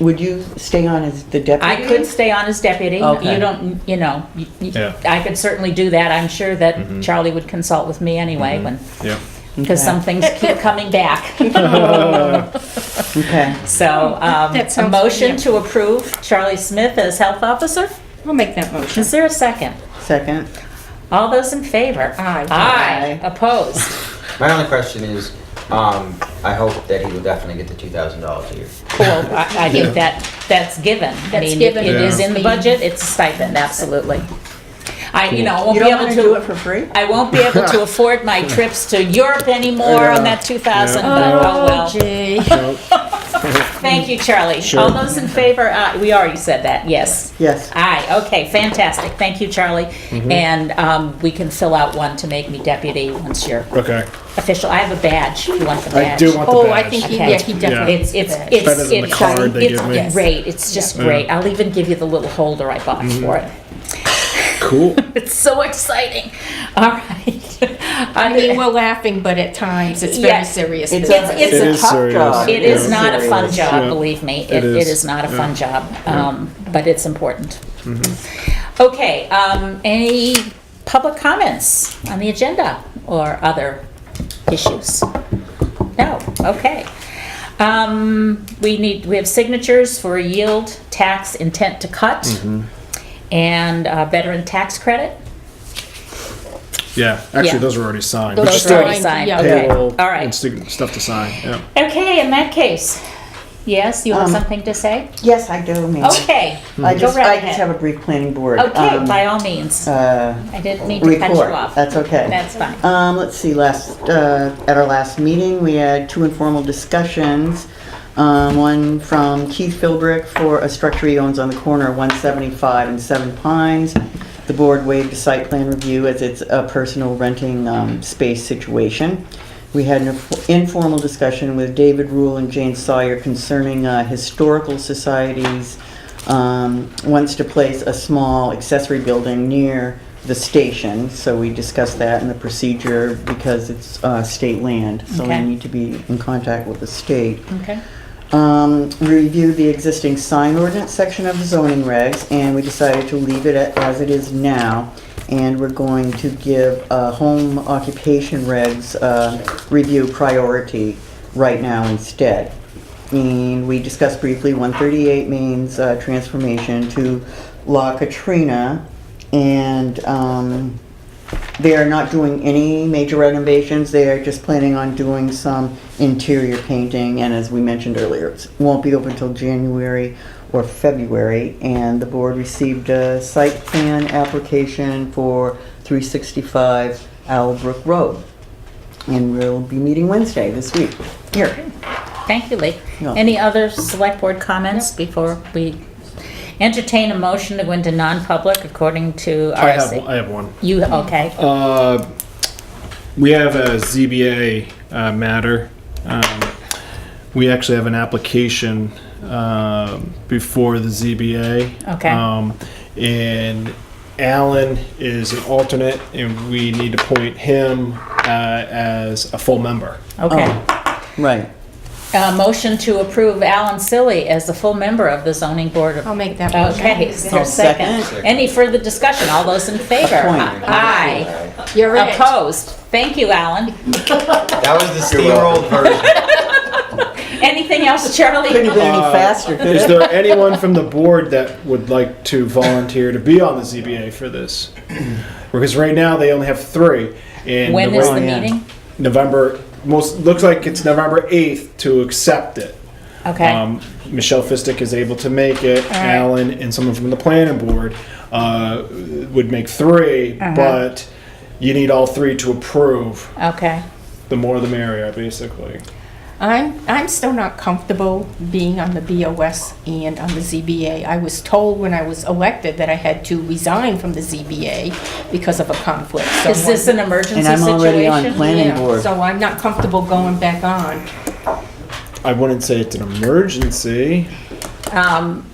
Would you stay on as the deputy? I could stay on as deputy. Okay. You don't, you know, Yeah. I could certainly do that. I'm sure that Charlie would consult with me anyway, Yep. because some things keep coming back. Okay. So, That a sounds motion good, to approve Charlie Smith as health officer? I'll make that motion. Is there a second? Second. All those in favor? Aye. Aye. Opposed? My only question is, I hope that he will definitely get the $2,000 a year. Well, I think that's given. I That's mean, given. it is Yeah. in the budget, it's a stipend, absolutely. I, you know, won't You be don't able want to do it to, for free? I won't be able to afford my trips to Europe anymore on that 2,000, but oh well. gee. Thank you, Charlie. Sure. All those in favor, we already said that, yes. Yes. Aye, okay, fantastic. Thank you, Charlie. And we can fill out one to make me deputy once you're Okay. official. I have a badge, if you want the badge. I do want the Oh, badge. I think he, Okay. yeah, he definitely. It's Better than the card they it's give me. great. It's just great. I'll even give you the little holder I bought for it. Cool. It's so exciting. All right. I mean, we're laughing, but at times it's very Yeah. serious. It's business. It's It a is tough serious. job. It is Yeah. not a fun Serious. job, Yeah. believe me. It It is. is not a fun Yeah. job, but it's important. Okay, any public comments on the agenda or other issues? No, okay. We have signatures for a yield tax intent to cut and veteran tax credit. Yeah. Actually, Yeah. those were already signed. Those But Those are are already signed, signed, yeah. okay. payroll All right. and stuff to sign. Yeah. Okay, in that case, yes, you have something to say? Yes, I do, ma'am. Okay, I go just right have ahead. a brief planning board. Okay, by all means. I didn't mean to cut you Report. off. That's okay. That's fine. Let's see, at our last meeting, we had 2 informal discussions. One from Keith Philbrick for a structure he owns on the corner of 175 and 7 Pines. The board waived a site plan review as it's a personal renting space situation. We had an informal discussion with David Rule and Jane Sawyer concerning historical societies wants to place a small accessory building near the station. So we discussed that in the procedure because it's state land. So we Okay. need to be in contact with the state. Okay. Reviewed the existing sign ordinance section of the zoning regs, and we decided to leave it as it is now. And we're going to give home occupation regs review priority right now instead. And we discussed briefly 138 Main's transformation to La Katrina, and they are not doing any major renovations. They are just planning on doing some interior painting, and as we mentioned earlier, it won't be open until January or February. And the board received a site plan application for 365 Owlbrook Road. And we'll be meeting Wednesday this week, here. Thank you, Lee. Yeah. Any other select board comments before we entertain a motion to go into non-public according to RSA? I have one. You, okay. We have a ZBA matter. We actually have an application before the ZBA. Okay. And Alan is an alternate, and we need to appoint him as a full member. Okay. Right. Motion to approve Alan Silly as the full member of the zoning board of... I'll make that motion. Okay, is there a I'll second. second? Any further discussion? All those in favor? Appoint. Aye. You're it. Opposed? Thank you, Alan. That was the steamrolled version. Anything else, Charlie? Couldn't have been any faster, could Is it? there anyone from the board that would like to volunteer to be on the ZBA for this? Because right now they only have 3. And When the is way- the yeah. meeting? November, looks like it's November 8th to accept it. Okay. Michelle Fistick is able to make it. right. Alan and someone from the planning board would make 3, but you need all 3 to approve. Okay. The more the merrier, basically. I'm still not comfortable being on the BOS and on the ZBA. I was told when I was elected that I had to resign from the ZBA because of a conflict. So Is this an emergency And I'm already on situation? planning yeah, board. so I'm not comfortable going back on. I wouldn't say it's an emergency.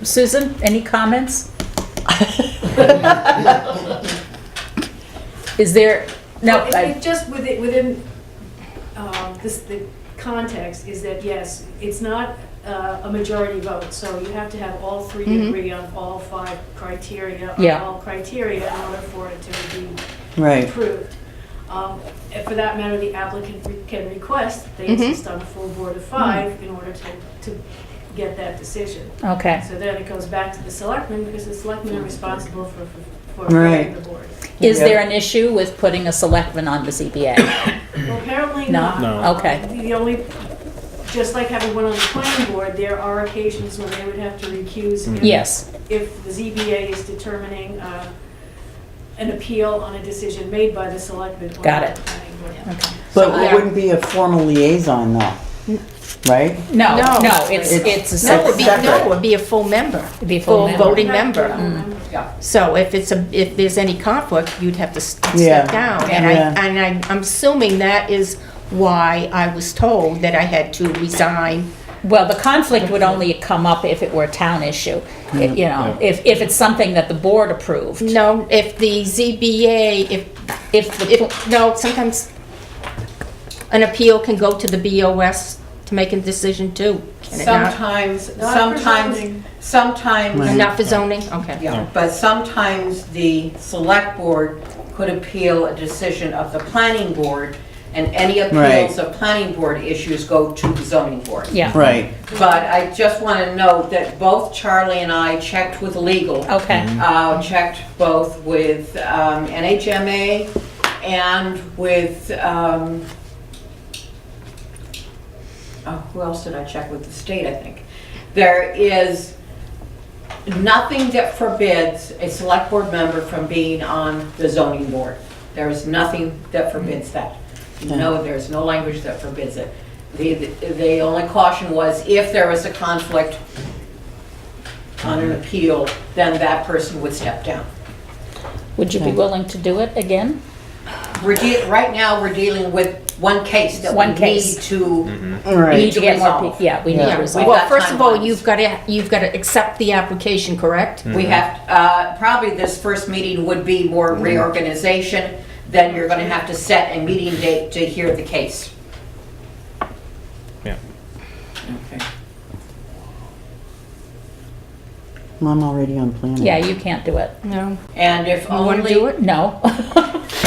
Susan, any comments? Is there, no, Well, it just within the context is that, yes, it's not a majority vote, so you have to have all three agree on all 5 criteria, Yeah. all criteria in order for it to be Right. approved. And for that matter, the applicant can request, they insist on a full board of 5 in order to get that decision. okay. So then it goes back to the selectmen, because the selectmen are responsible for Right. the board. Is Yeah. there an issue with putting a selectman on the ZBA? Well, apparently No? not. No. Okay. The only, just like having one on the planning board, there are occasions when they would have to recuse Yes, if the ZBA is determining an appeal on a decision made by the selectmen or Got not it. the planning board. okay. But So, it wouldn't be a formal liaison though, right? No, No. no, it's a No, it would be, Separate. no, it would be a full member. It'd be a full member. voting Right, member. yeah. So if if there's any conflict, you'd have to Yeah. step down. Yeah. And I'm assuming that is why I was told that I had to resign. Well, the conflict would only come up if it were a town issue, you know, if it's something that the board approved. No, if the ZBA, no, sometimes an appeal can go to the BOS to make a decision too, can it not? Sometimes, Not for sometimes, Right. Not for zoning? Okay. yeah, but sometimes the select board could appeal a decision of the planning board, and any appeals of planning board issues go to the zoning board. Yeah, Right. But I just want to note that both Charlie and I checked with legal. okay, Checked both with NHMA and with, who else did I check with? The state, I think. There is nothing that forbids a select board member from being on the zoning board. There is nothing that forbids that. No, there's no language that forbids it. The only caution was if there was a conflict on an appeal, then that person would step down. would you be willing to do it again? Right now, we're dealing with one case that we One need case. to, We Right. need to get more resolve. people, yeah, we need Yeah. to resolve. We've Well, got first of all, timelines. you've got to accept the application, correct? we have, probably this first meeting would be more reorganization, then you're gonna have to set a meeting date to hear the case. Yeah. Okay. Well, I'm already on planning. Yeah, you can't do it. No. And if You want to only, do it? No.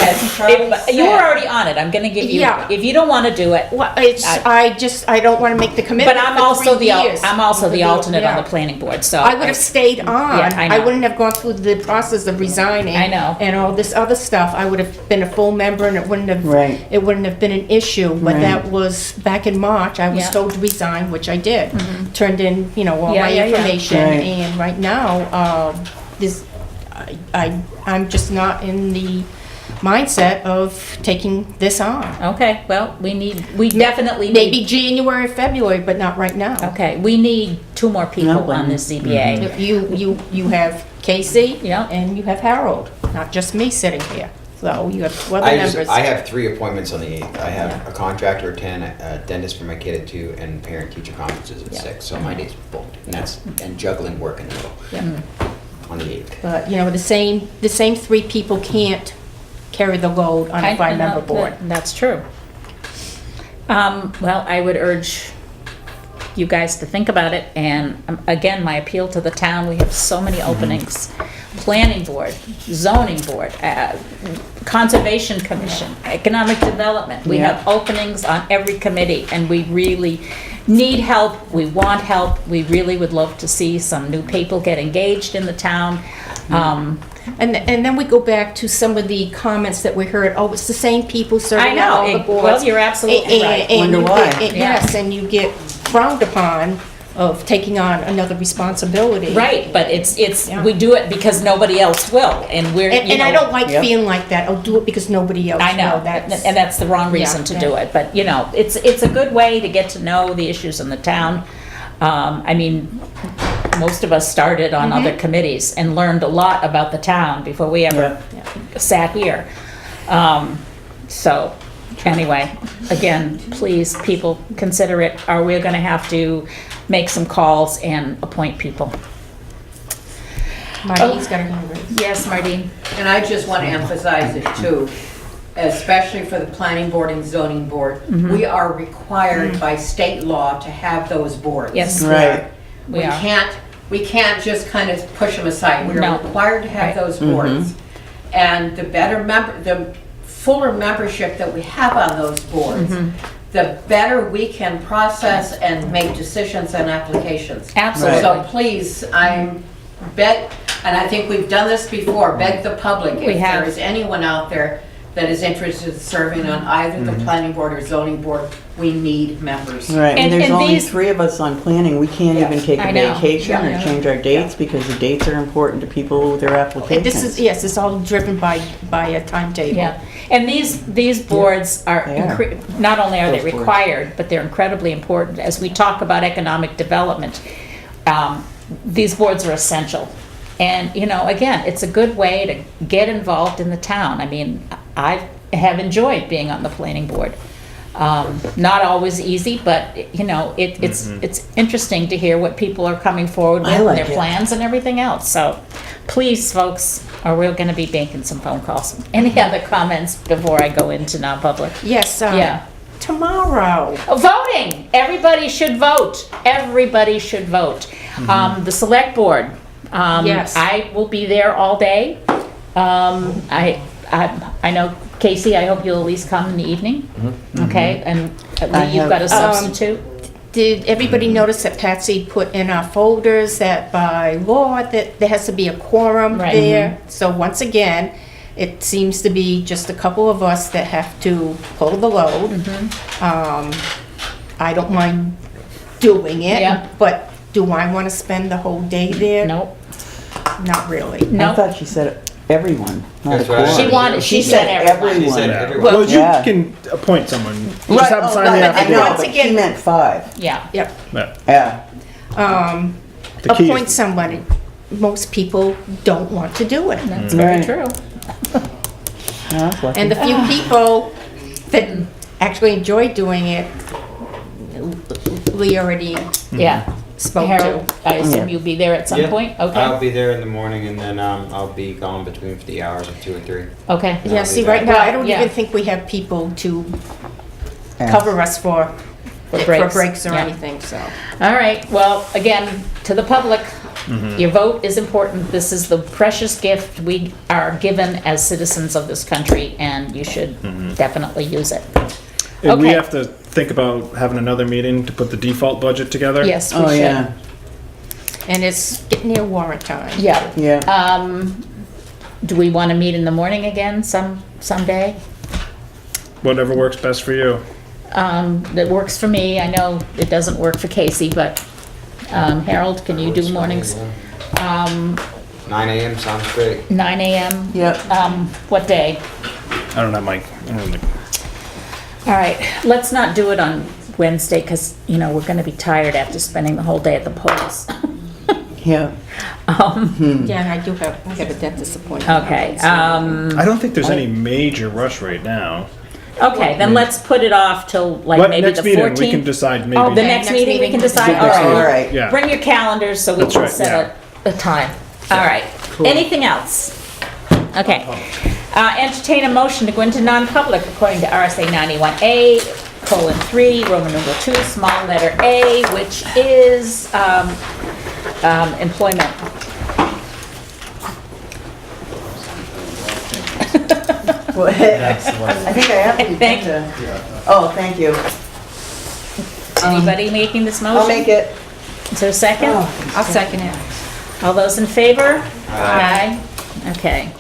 as Charlie You were said, already on it, I'm gonna give you, Yeah. if you don't wanna do it, Well, I don't want to make the commitment but I'm for also 3 years. I'm also the alternate on Yeah. the planning board, so. I would have stayed on. Yeah, I know. wouldn't have gone through the process of resigning. I know. And all this other stuff. I would have been a full member and it wouldn't have, Right. it wouldn't have been an issue. But Right. that was back in March. I was Yeah. told to resign, which I did. Turned in, all Yeah, my yeah, yeah. information. Right. And right now, I'm just not in the mindset of taking this on. Okay, well, we definitely need. Maybe January, February, but not right now. Okay, we need 2 more people No, on this ZBA. You have Casey. Yeah. And you have Harold, not just me sitting here. So you have 12 members. I have 3 appointments on the 8th. I have a contractor at 10, a dentist for my kid at 2, and parent-teacher conferences at Yeah. 6. So my day's booked, and juggling work in the middle Yeah. on the 8th. But, the same 3 people can't carry the load on a 5-member board. That's true. Well, I would urge you guys to think about it, and again, my appeal to the town, we have so many openings. Planning board, zoning board, conservation commission, economic development. We Yeah. have openings on every committee, and we really need help. We want help. We really would love to see some new people get engaged in the town. And then we go back to some of the comments that we heard, oh, it's the same people I serving on know, all the boards. well, you're absolutely right. And Wonder you why. get- Yes, and you get frowned upon of taking on another responsibility. Right, but it's, Yeah. we do it because nobody else will, and we're, And I don't like Yep. feeling like that, I'll do it because nobody else will. I know, That's- and that's the wrong reason to do it, but, it's a good way to get to know the issues in the town. I mean, most of us started on other committees and learned a lot about the town before we ever sat here. So, anyway, again, please, people, consider it, or we're gonna have to make some calls and appoint people. Marty's got her hand raised. Yes, Martine? And I just want to emphasize it too, especially for the planning board and zoning board. We are required by state law to have those boards. Yes, Right. we are. We can't just kind of push them aside. We No. are required to have Right. those boards. And the fuller membership that we have on those boards, the better we can process and make decisions and applications. Absolutely. So please, and I think we've done this before, beg the public, We if have. there is anyone out there that is interested in serving on either the planning board or zoning board, we need members. Right, And- and there's and only these- 3 of us on planning. We can't even take I a know. vacation Yeah. or change our dates because the dates are important to people with their And applications. this is, yes, it's all driven by a timetable. Yeah, and these boards are, They are. not only are they Those boards. required, but they're incredibly important. As we talk about economic development, these boards are essential. And, you know, again, it's a good way to get involved in the town. I mean, I have enjoyed being on the planning board. Not always easy, but, you know, it's interesting to hear what people are coming forward with, I like their it. plans and everything else. So please, folks, or we're gonna be making some phone calls. Any other comments before I go into non-public? Yes, Yeah. tomorrow. Oh, voting! Everybody should vote. Everybody should vote. The select board. Yes. I will be there all day. I know, Casey, I hope you'll at least come in the evening. Okay, and Lee, you've got a substitute? Did everybody notice that Patsy put in our folders that by law that there has to be a quorum Right. there? So once again, it seems to be just a couple of us that have to pull the load. I don't mind doing it, Yeah. but do I want to spend the whole day there? Nope. Not really. I No. thought she said everyone, not a That's right. quorum. She said everyone. She said Everyone. everyone. Well, you Yeah. can appoint someone. You Right, just have to sign the I affidavit. know, Once but again- she meant 5. Yeah. Yep. Yeah. Yeah. The key is- Appoint somebody. Most people don't want to do it. That's very Right. true. No, that's lucky. And the few people that actually enjoy doing it, Lee already Yeah. spoke to. Harold, I assume Yeah. you'll be there at some Yeah. point? I'll Okay. be there in the morning and then I'll be gone between the hours of 2 and 3. Okay. Yeah, see, Well, right now, I don't yeah. even think we have people to Yeah. cover us for breaks. breaks or Yeah. anything, so. All right, well, again, to the public, your vote is important. This is the precious gift we are given as citizens of this country, and you should definitely use it. And we Okay. have to think about having another meeting to put the default budget together. Yes, we Oh, should. yeah, And it's getting near warrant time. Yeah. yeah. Do we want to meet in the morning again someday? Whatever works best for you. That works for me. I know it doesn't work for Casey, but Harold, can you do mornings? 9 a.m. sounds great. 9 a.m.? Yep. What day? I don't have my. All right, let's not do it on Wednesday, because, you know, we're gonna be tired after spending the whole day at the polls. Yeah. Yeah, and I have a dentist appointment. Okay, I don't think there's any major rush right now. okay, then let's put it off till like But maybe next the meeting we can 14th. decide maybe. Oh, the Okay, next next meeting we meeting. can decide? All All right. right. Yeah. Bring your calendars so we That's can right, set a time. All right, anything else? Okay. Entertain a motion to go into non-public according to RSA 91A:3, Roman numeral 2, small letter A, which is employment. Well, I think I have the Thank- agenda. Oh, thank you. Anybody making this motion? I'll make it. Is there a second? Oh. I'll second it. All those in favor? Aye. Okay.